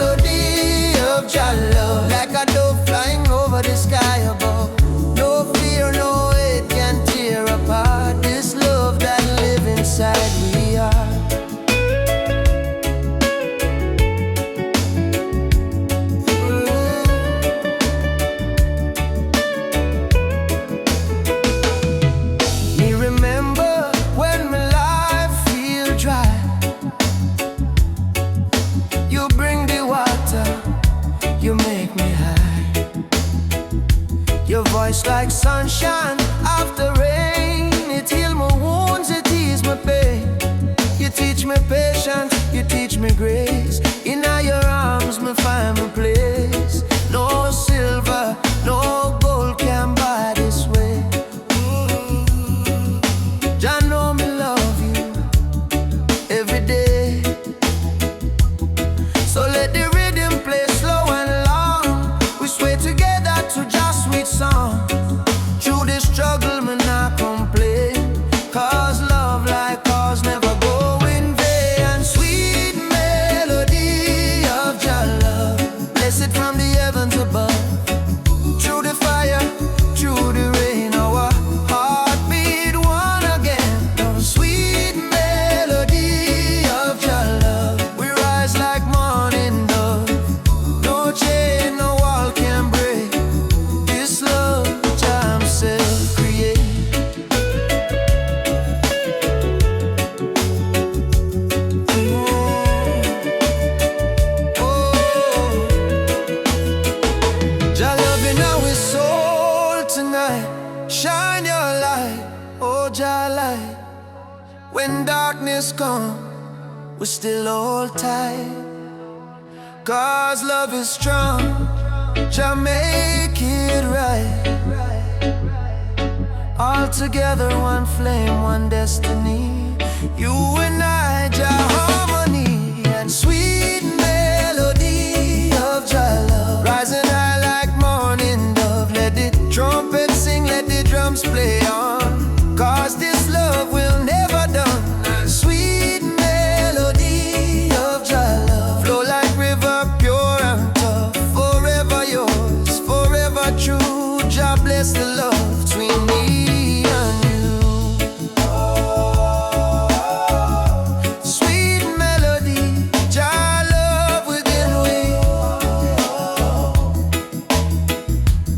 Speaker 1: voice like sunshine after rain. It heals my wounds, it eases my pain. You teach me patience, you teach me grace. In your arms me find my place. No silver, no gold can buy this way. Jah know me love you every day. So let the rhythm play slow and long. We sway together to just sweet song. Through the struggle me not complain, cause love like ours never go in vain. And sweet melody of Jah love, blessed from the heavens above. Through the fire, through the rain, our heartbeat one again. Oh, sweet melody of Jah love, we rise like morning dove. No chain, no wall can break this love Jah himself create. Jah love in our soul tonight. Shine your light, oh Jah light. When darkness comes, we still hold tight. Cause love is strong, Jah make it right. All together one flame, one destiny. You and I, Jah harmony. And sweet melody of Jah love, rising high like morning dove. Let the trumpet sing, let the drums play on, cause this love will never done. And sweet melody of Jah love, flow like river, pure and tough. Forever yours, forever true. Jah bless the love between me and you. Sweet melody, Jah love within we.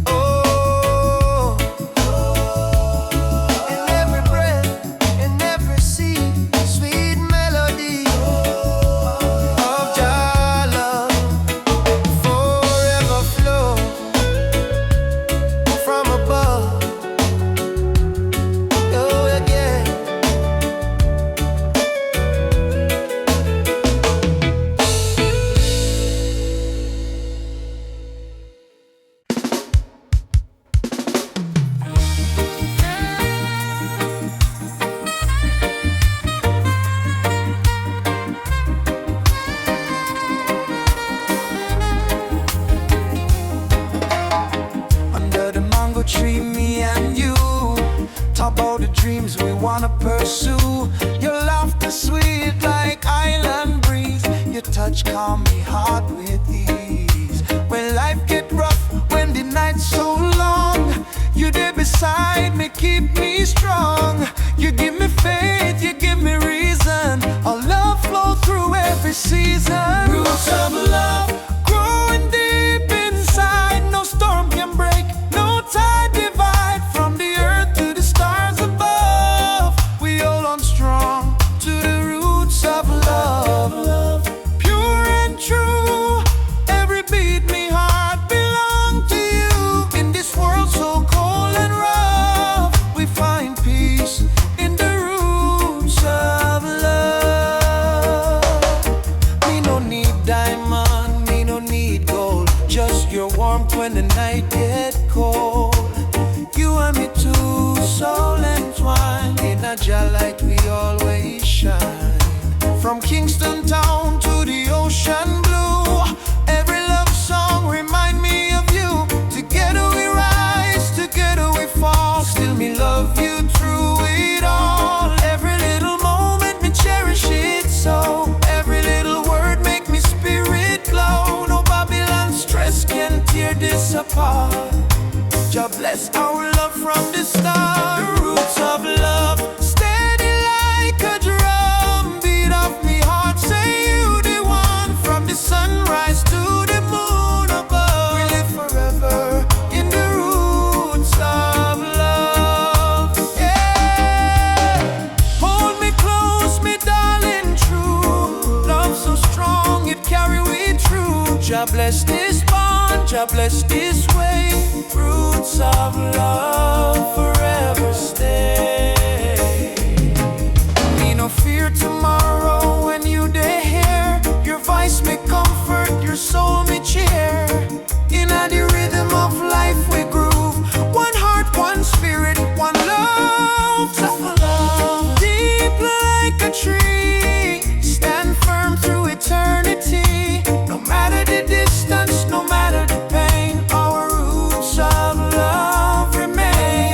Speaker 1: Oh, in every breath, in every seed, sweet melody of Jah love forever flow from above. Oh yeah. Under the mango tree, me and you talk about the dreams we wanna pursue. Your laughter sweet like island breeze. Your touch calm me heart with ease. When life get rough, when the night's so long, you there beside me, keep me strong. You give me faith, you give me reason. Our love flow through every season. Roots of love growing deep inside. No storm can break, no tide divide. From the earth to the stars above, we hold on strong to the roots of love. Pure and true, every beat me heart belong to you. In this world so cold and rough, we find peace in the roots of love. Me no need diamond, me no need gold, just your warmth when the night get cold. You and me too, soul entwined. In a Jah light we always shine. From Kingston town to the ocean blue, every love song remind me of you. Together we rise, together we fall. Still me love you through it all. Every little moment me cherish it so. Every little word make me spirit glow. No Babylon stress can tear this apart. Jah bless our love from the start. The roots of love, steady like a drum. Beat of me heart, say you the one. From the sunrise to the moon above, we live forever in the roots of love. Yeah. Hold me close, me darling, true. Love so strong, it carry we through. Jah bless this bond. Jah bless this way. Roots of love forever stay. Me no fear tomorrow when you dey here. Your voice may comfort, your soul may cheer. In the rhythm of life we groove. One heart, one spirit, one love. Tough love, deep like a tree. Stand firm through eternity. No matter the distance, no matter the pain, our roots of love remain.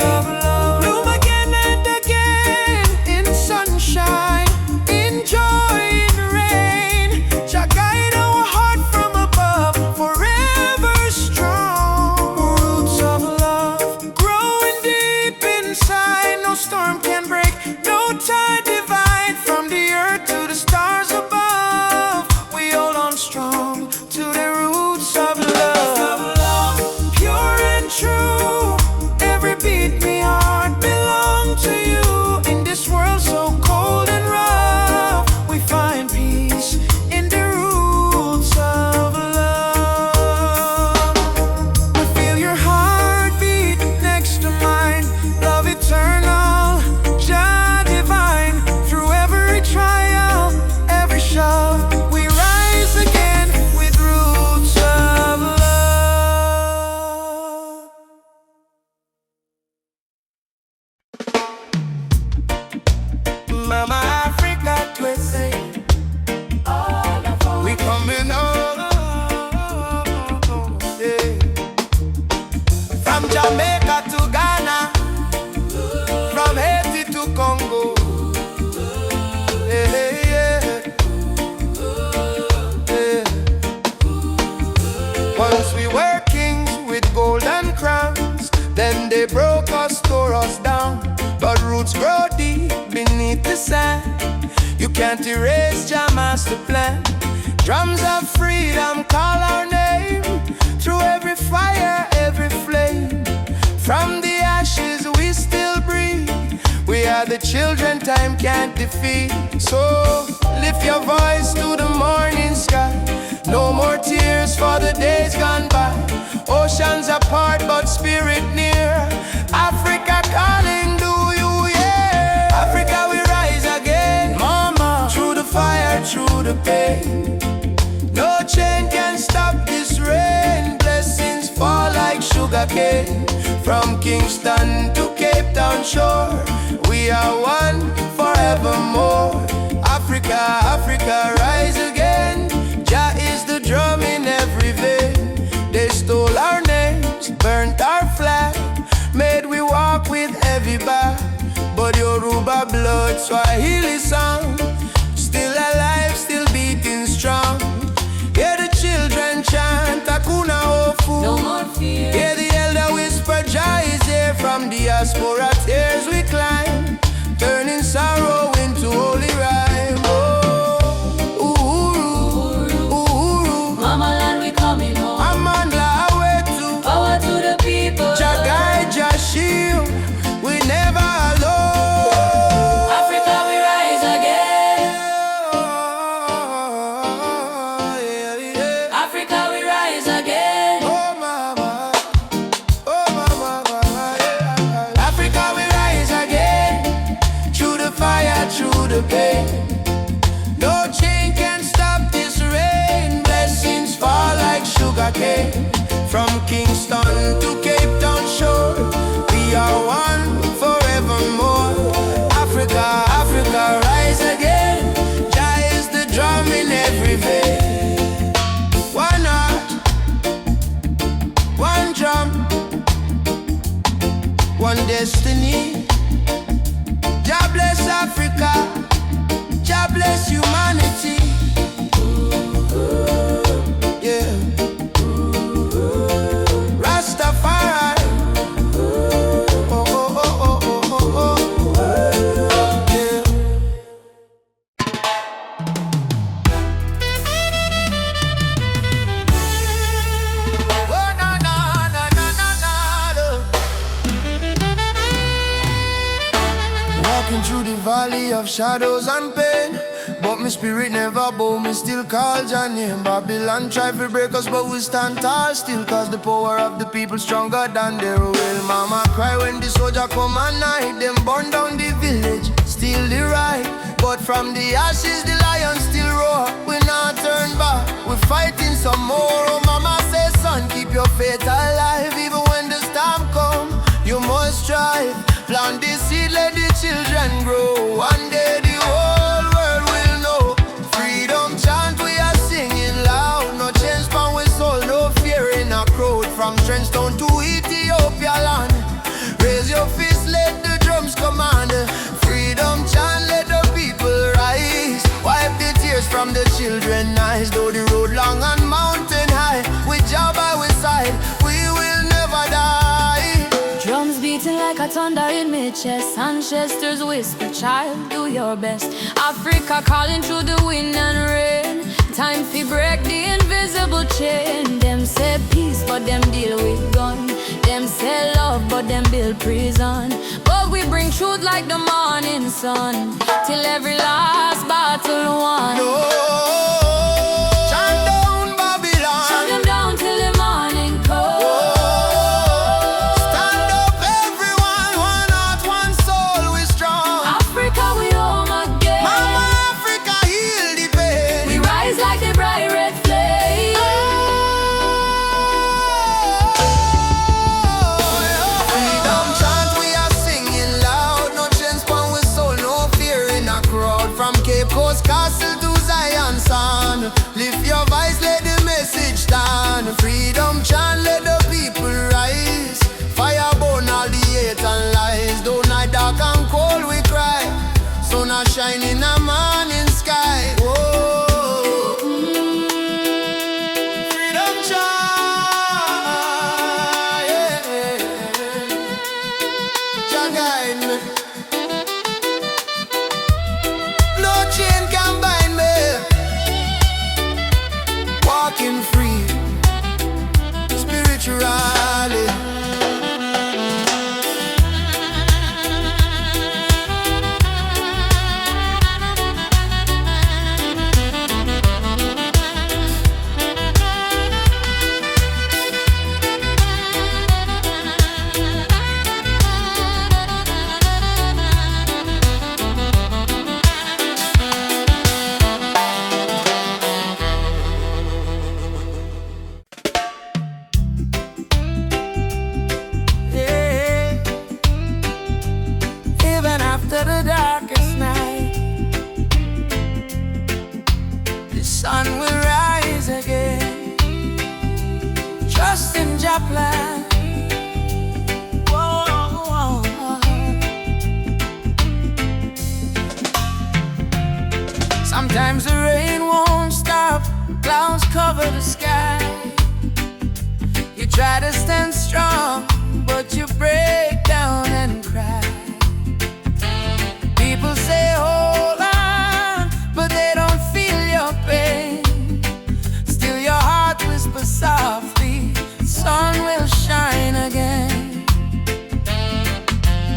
Speaker 1: Bloom again and again in sunshine, in joy, in rain. Jah guide our heart from above, forever strong. Roots of love growing deep inside. No storm can break, no tide divide. From the earth to the stars above, we hold on strong to the roots of love. Pure and true, every beat me heart belong to you. In this world so cold and rough, we find peace in the roots of love. I feel your heartbeat next to mine. Love eternal, Jah divine. Through every trial, every shove, we rise again with roots of love. Mama Africa twisting, we coming home, yeah. From Jamaica to Ghana, from Haiti to Congo, yeah, yeah, yeah. Once we were kings with golden crowns, then they broke us, tore us down. But roots grow deep beneath the sand. You can't erase Jah master plan. Drums of freedom call our name. Through every fire, every flame. From the ashes we still breathe. We are the children time can't defeat. So lift your voice to the morning sky. No more tears for the days gone by. Oceans apart but spirit near. Africa calling, do you hear? Africa we rise again, mama. Through the fire, through the pain. No chain can stop this rain. Blessings fall like sugar cane. From Kingston to Cape Town shore, we are one forevermore. Africa, Africa rise again. Jah is the drum in every vein. They stole our names, burnt our flag, made we walk with heavy back. But Yoruba blood, Swahili song, still alive, still beating strong. Hear the children chant Hakuna Hofu.
Speaker 2: No more fear.
Speaker 1: Hear the elder whisper Jah is here. From diaspora tears we climb, turning sorrow into holy rhyme. Oh, Uhuru, Uhuru,
Speaker 2: Mama land we coming home.
Speaker 1: Amandla Awetu,
Speaker 2: Power to the people.
Speaker 1: Jah guide, Jah shield, we never alone.
Speaker 2: Africa we rise again.
Speaker 1: Yeah, yeah.
Speaker 2: Africa we rise again.
Speaker 1: Oh mama, yeah. Africa we rise again. Through the fire, through the pain. No chain can stop this rain. Blessings fall like sugar cane. From Kingston to Cape Town shore, we are one forevermore. Africa, Africa rise again. Jah is the drum in every vein. One heart, one drum, one destiny. Jah bless Africa, Jah bless humanity. Yeah. Rastafari. Oh, oh, oh, oh, oh, oh, oh. Yeah. Oh, na, na, na, na, na, na, no. Walking through the valley of shadows and pain, but me my spirit never bow, me still call your name. Babylon try to break us, but we stand tall still, cause the power of the people stronger than their will. Mama cry when the soldier come at night. Them burn down the village, still the right. But from the ashes the lion still roar. We not turn back, we fighting some more. Oh mama say son, keep your faith alive. Even when the storm come, you must strive. Plant the seed, let the children grow. One day the whole world will know. Freedom chant we are singing loud. No change from we soul, no fear in a crowd. From Trenchtown to Ethiopia land, raise your fist, let the drums command. Freedom chant, let the people rise. Wipe the tears from the children's eyes. Though the road long and mountain high, with Jah by our side, we will never die.
Speaker 2: Drums beating like a thunder in my chest. Ancestors whisper, child, do your best. Africa calling through the wind and rain. Time to break the invisible chain. Them say peace, but them deal with gun. Them say love, but them build prison. But we bring truth like the morning sun, till every last battle won.
Speaker 1: No, chant down Babylon.
Speaker 2: Chant them down till the morning comes.
Speaker 1: Stand up everyone, one heart, one soul, we strong.
Speaker 2: Africa, we home again.
Speaker 1: Mama Africa, heal the pain.
Speaker 2: We rise like the bright red flame.
Speaker 1: Freedom chant we are singing loud. No chains from we soul, no fear in a crowd. From Cape Coast Castle to Zion Sound, lift your voice, let the message stand. Freedom chant, let the people rise. Fire burn all the hate and lies. Though night dark and cold we cry, sun a shine in a morning sky. Whoa. Freedom chant, yeah. Jah guide me. No chain can bind me. Walking free, spiritually. Even after the darkest night, the sun will rise again. Trust in Jah plan. Whoa. Sometimes the rain won't stop, clouds cover the sky. You try to stand strong, but you break down and cry. People say hold on, but they don't feel your pain. Still your heart whispers softly, sun will shine again.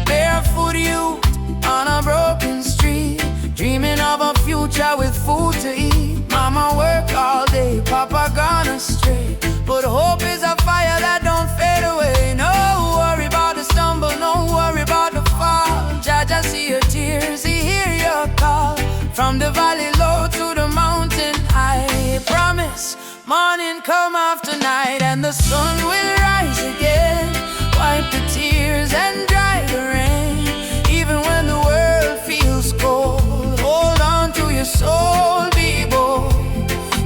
Speaker 1: Barefoot youth on a broken street, dreaming of a future with food to eat. Mama work all day, Papa gone astray, but hope is a fire that don't fade away. No worry about the stumble, no worry about the fall. Jah see your tears, He hear your call. From the valley low to the mountain high, promise morning come after night, and the sun will rise again. Wipe the tears and dry the rain. Even when the world feels cold, hold on to your soul, be bold.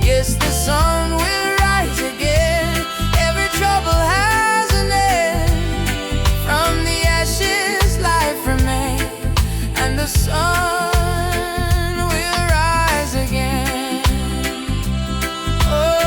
Speaker 1: Yes, the sun will rise again. Every trouble has an end. From the ashes life remains, and the sun will rise again. Oh.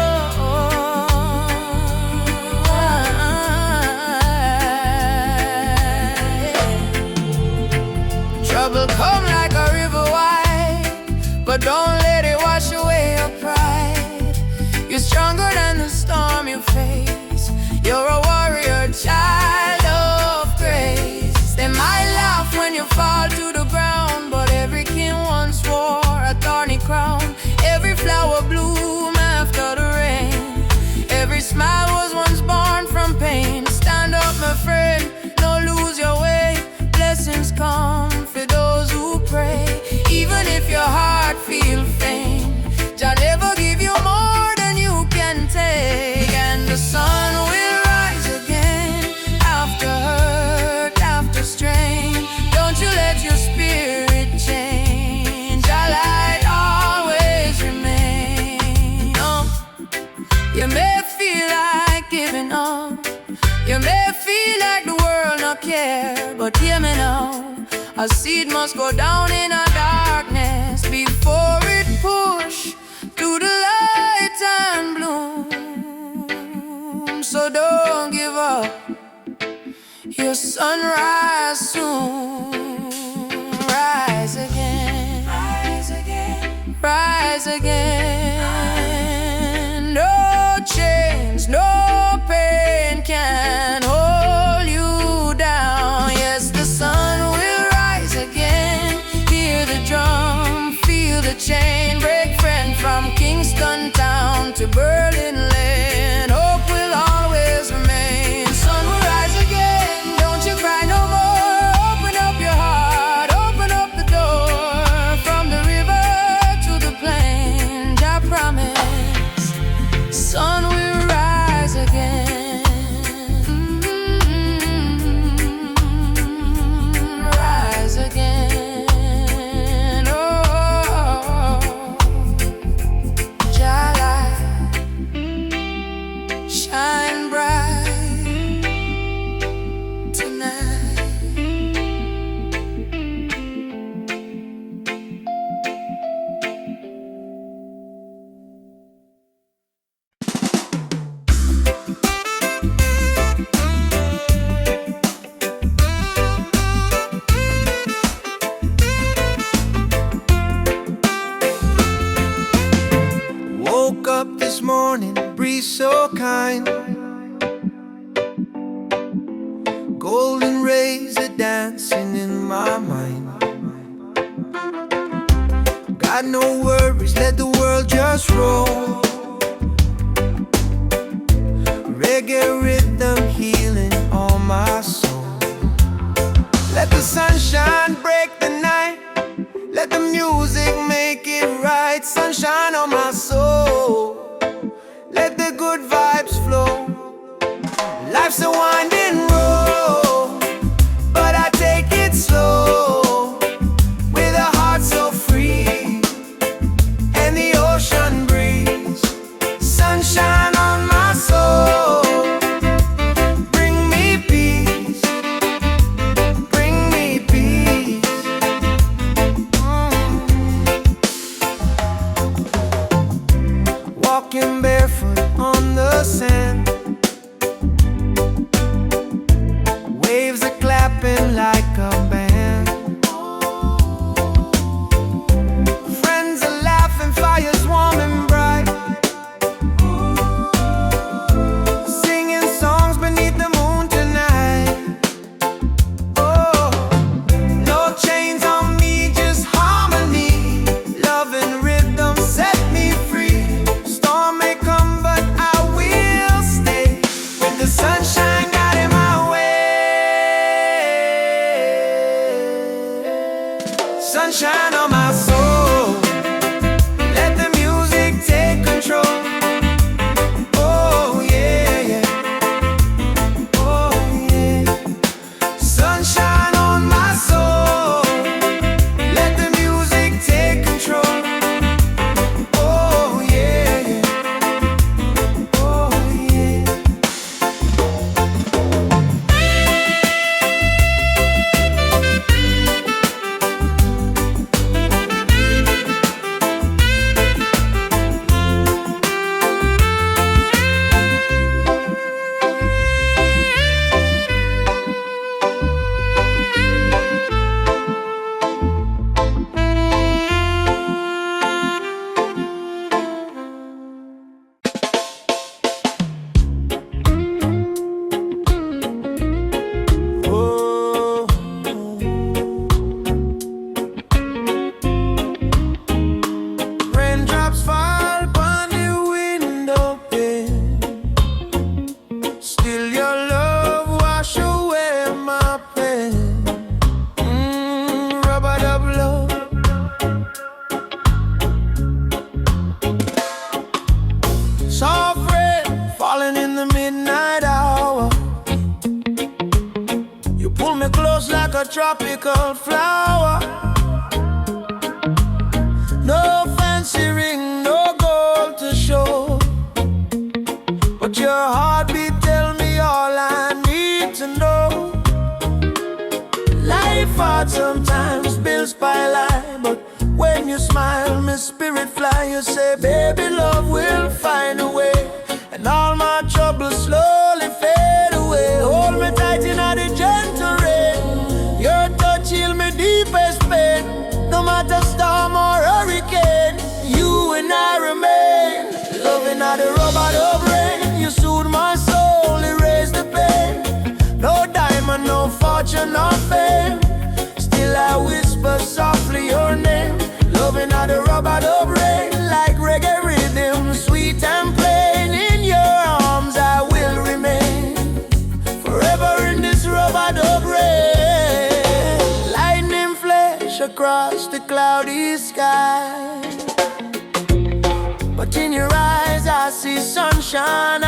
Speaker 1: A seed must go down in a darkness before it push to the light and bloom. So don't give up, your sunrise soon. Rise again, rise again, rise again. No chains, no pain can hold you down. Yes, the sun will rise again. Hear the drum, feel the chain break. Friend, from Kingston town to Berlin lane, hope will always remain. Sun will rise again, don't you cry no more. Open up your heart, open up the door. From the river to the plain, I promise, sun will rise again. Rise again. Oh, Jah light, shine bright tonight.
Speaker 3: Woke up this morning, breeze so kind. Golden rays are dancing in my mind. Got no worries, let the world just roll. Reggae rhythm healing all my soul. Let the sunshine break the night. Let the music make it right. Sunshine on my soul. Let the good vibes flow. Life's a winding road, but I take it slow. With a heart so free and the ocean breeze. Sunshine on my soul. Bring me peace. Bring me peace. Walking barefoot on the sand. Waves are clapping like a band. Friends are laughing, fires warm and bright. Singing songs beneath the moon tonight. Oh, no chains on me, just harmony. Love and rhythm set me free. Storm may come, but I will stay. With the sunshine guiding my way. Sunshine on my soul. Let the music take control. Oh yeah, yeah. Oh yeah. Sunshine on my soul. Let the music take control. Oh yeah, yeah. Oh yeah. Oh, raindrops fall upon the window pane. Still your love wash away my pain. Rubber dub love. Soft rain falling in the midnight hour. You pull me close like a tropical flower. No fancy ring, no gold to show, but your heartbeat tell me all I need to know. Life hard sometimes.
Speaker 1: you smile, my spirit fly. You say, baby, love will find a way, and all my troubles slowly fade away. Hold me tight in the gentle rain. Your touch heal me deepest pain. No matter storm or hurricane, you and I remain. Loving at the rubber of rain. You soothe my soul, erase the pain. No diamond, no fortune, no fame. Still I whisper softly your name. Loving at the rubber of rain. Like reggae rhythm, sweet and plain. In your arms I will remain, forever in this rubber of rain. Lightning flash across the cloudy sky, but in your eyes I see sunshine.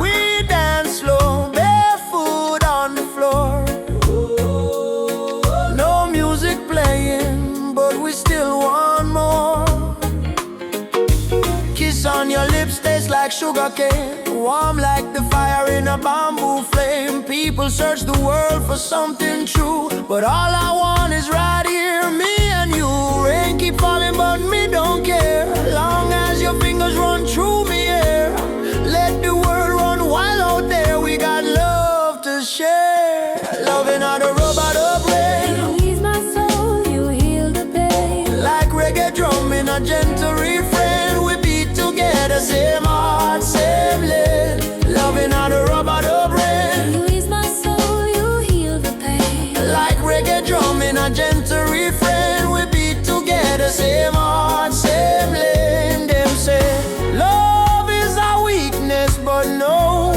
Speaker 1: We dance slow, barefoot on the floor. No music playing, but we still want more. Kiss on your lips tastes like sugar cane, warm like the fire in a bamboo flame. People search the world for something true, but all I want is right here, me and you. Rain keep falling, but me don't care. Long as your fingers run through me here, let the world run wild out there. We got love to share. Loving all the robot of rain.
Speaker 2: You ease my soul, you heal the pain.
Speaker 1: Like reggae drum in a gentle refrain. We beat together, same heart, same lane. Loving all the robot of rain.
Speaker 2: You ease my soul, you heal the pain.
Speaker 1: Like reggae drum in a gentle refrain. We beat together, same heart, same lane. Them say love is a weakness, but no,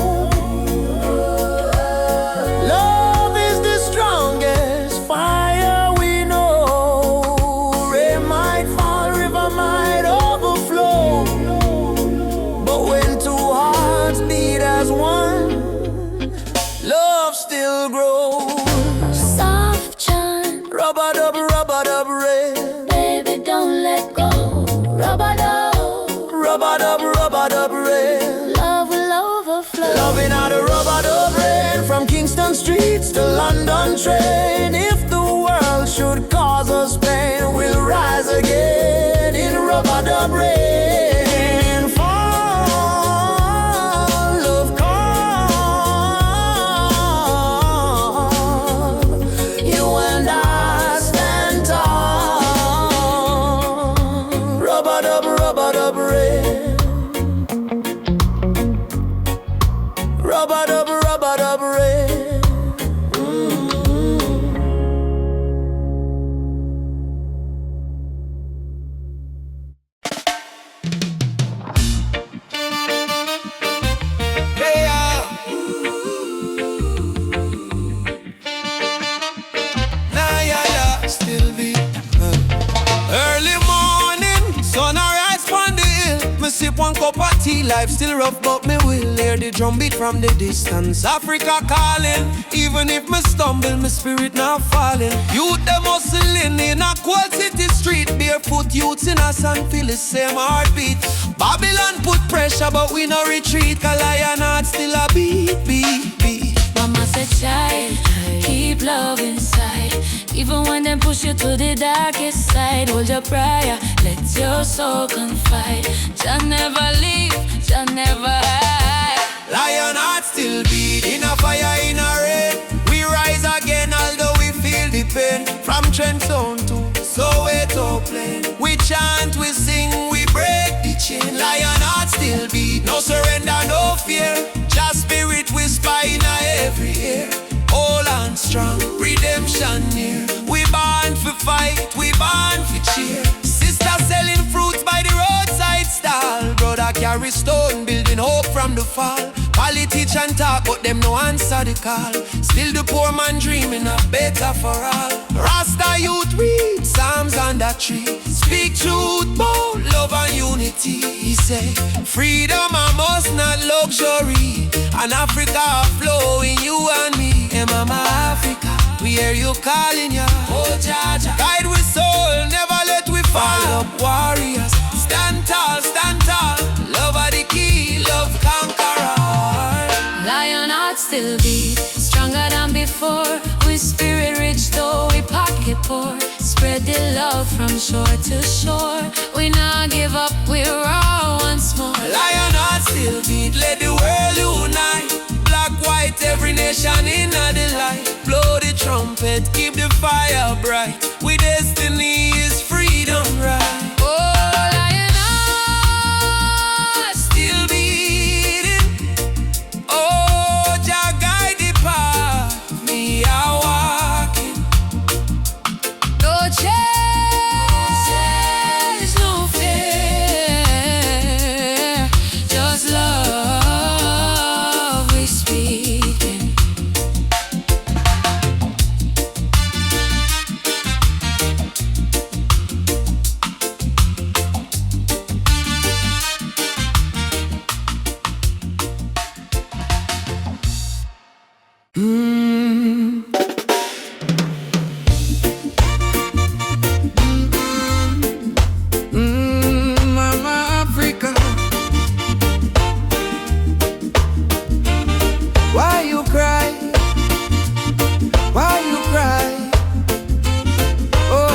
Speaker 1: love is the strongest fire we know. Rain might fall, river might overflow, but when two hearts beat as one, love still grows.
Speaker 2: Soft chant,
Speaker 1: Rubber dub rain.
Speaker 2: baby, don't let go.
Speaker 1: Rubber dub rain.
Speaker 2: Love will overflow.
Speaker 1: Loving how the rubber dub rain. From Kingston streets to London train. If the world should cause us pain, we'll rise again in rubber dub rain. Fall, love call. You and I stand tall. Rubber dub rain. Rubber dub rain. Still be early morning, sun arise from the hill. Me sip one cup of tea, life still rough, but me will hear the drum beat from the distance. Africa calling, even if me stumble, my spirit not falling. Youth them hustling in a cold city street, barefoot youths in a sand feel the same heartbeat. Babylon put pressure, but we no retreat. 'Cause lion heart still a beat, beat, beat.
Speaker 2: Mama said, child, keep love inside. Even when them push you to the darkest side, hold your prayer, let your soul confide. Jah never leave, Jah never hide.
Speaker 1: Lion heart still beat, in a fire, in a rain. We rise again, although we feel the pain. From Trenton to Soweto plain, we chant, we sing, we break the chain. Lion heart still beat, no surrender, no fear. Just spirit whisper in every ear. All and strong, redemption near. We born for fight, we born for cheer. Sister selling fruits by the roadside stall. Brother carry stone, building hope from the fall. Politician talk, but them no answer the call. Still the poor man dreaming of better for all. Rasta youth read Psalms on that tree. Speak truth, bold love and unity. He say, freedom I must not luxury. And Africa flowing you and me. Hey mama Africa, we hear you calling ya. Oh Jaja, guide with soul, never let we fall. Up warriors, stand tall, stand tall. Love are the key, love conqueror.
Speaker 2: Lion heart still beat, stronger than before. We spirit rich though we pocket poor. Spread the love from shore to shore. We not give up, we're all once more.
Speaker 1: Lion heart still beat, let the world unite. Black, white, every nation in the light. Blow the trumpet, keep the fire bright. We destiny is freedom, right?
Speaker 2: Oh, lion heart
Speaker 1: Still beating. Oh, Jah guide the path. Me a walking.
Speaker 2: no change, no fear, just love we speaking.
Speaker 1: Mama Africa, why you cry? Why you cry? Oh,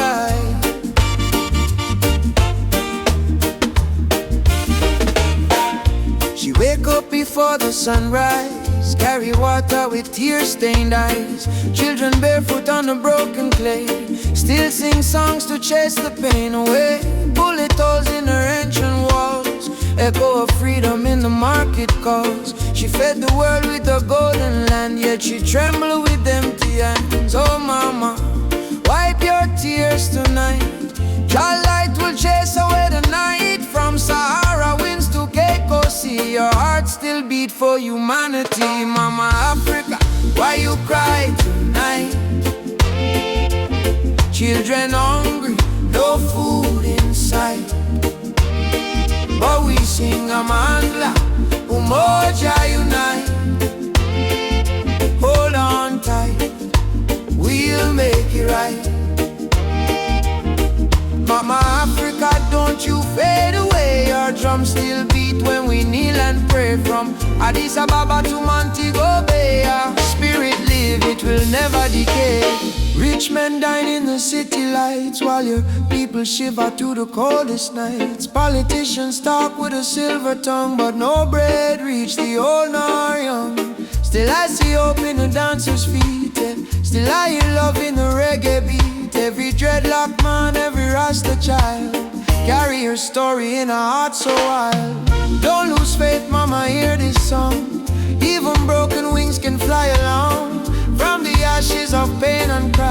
Speaker 1: she wake up before the sunrise, carry water with tear-stained eyes. Children barefoot on the broken clay, still sing songs to chase the pain away. Bullet holes in her ancient walls, echo of freedom in the market calls. She fed the world with the golden land, yet she trembled with empty hands. Oh mama, wipe your tears tonight. Your light will chase away the night. From Sahara winds to Cape Coast Sea, your heart still beat for humanity. Mama Africa, why you cry tonight? Children hungry, no food in sight, but we sing Amandla, Umoja unite. Hold on tight, we'll make it right. Mama Africa, don't you fade away. Your drums still beat when we kneel and pray. From Addis Ababa to Montego Bay, our spirit live, it will never decay. Rich men dine in the city lights, while your people shiver through the coldest nights. Politicians talk with a silver tongue, but no bread reach the old nor young. Still I see hope in the dancers' feet, and still I hear love in the reggae beat. Every dreadlock man, every Rasta child, carry your story in a heart so wild. Don't lose faith, mama, hear this song. Even broken wings can fly along. From the ashes of pain and cry,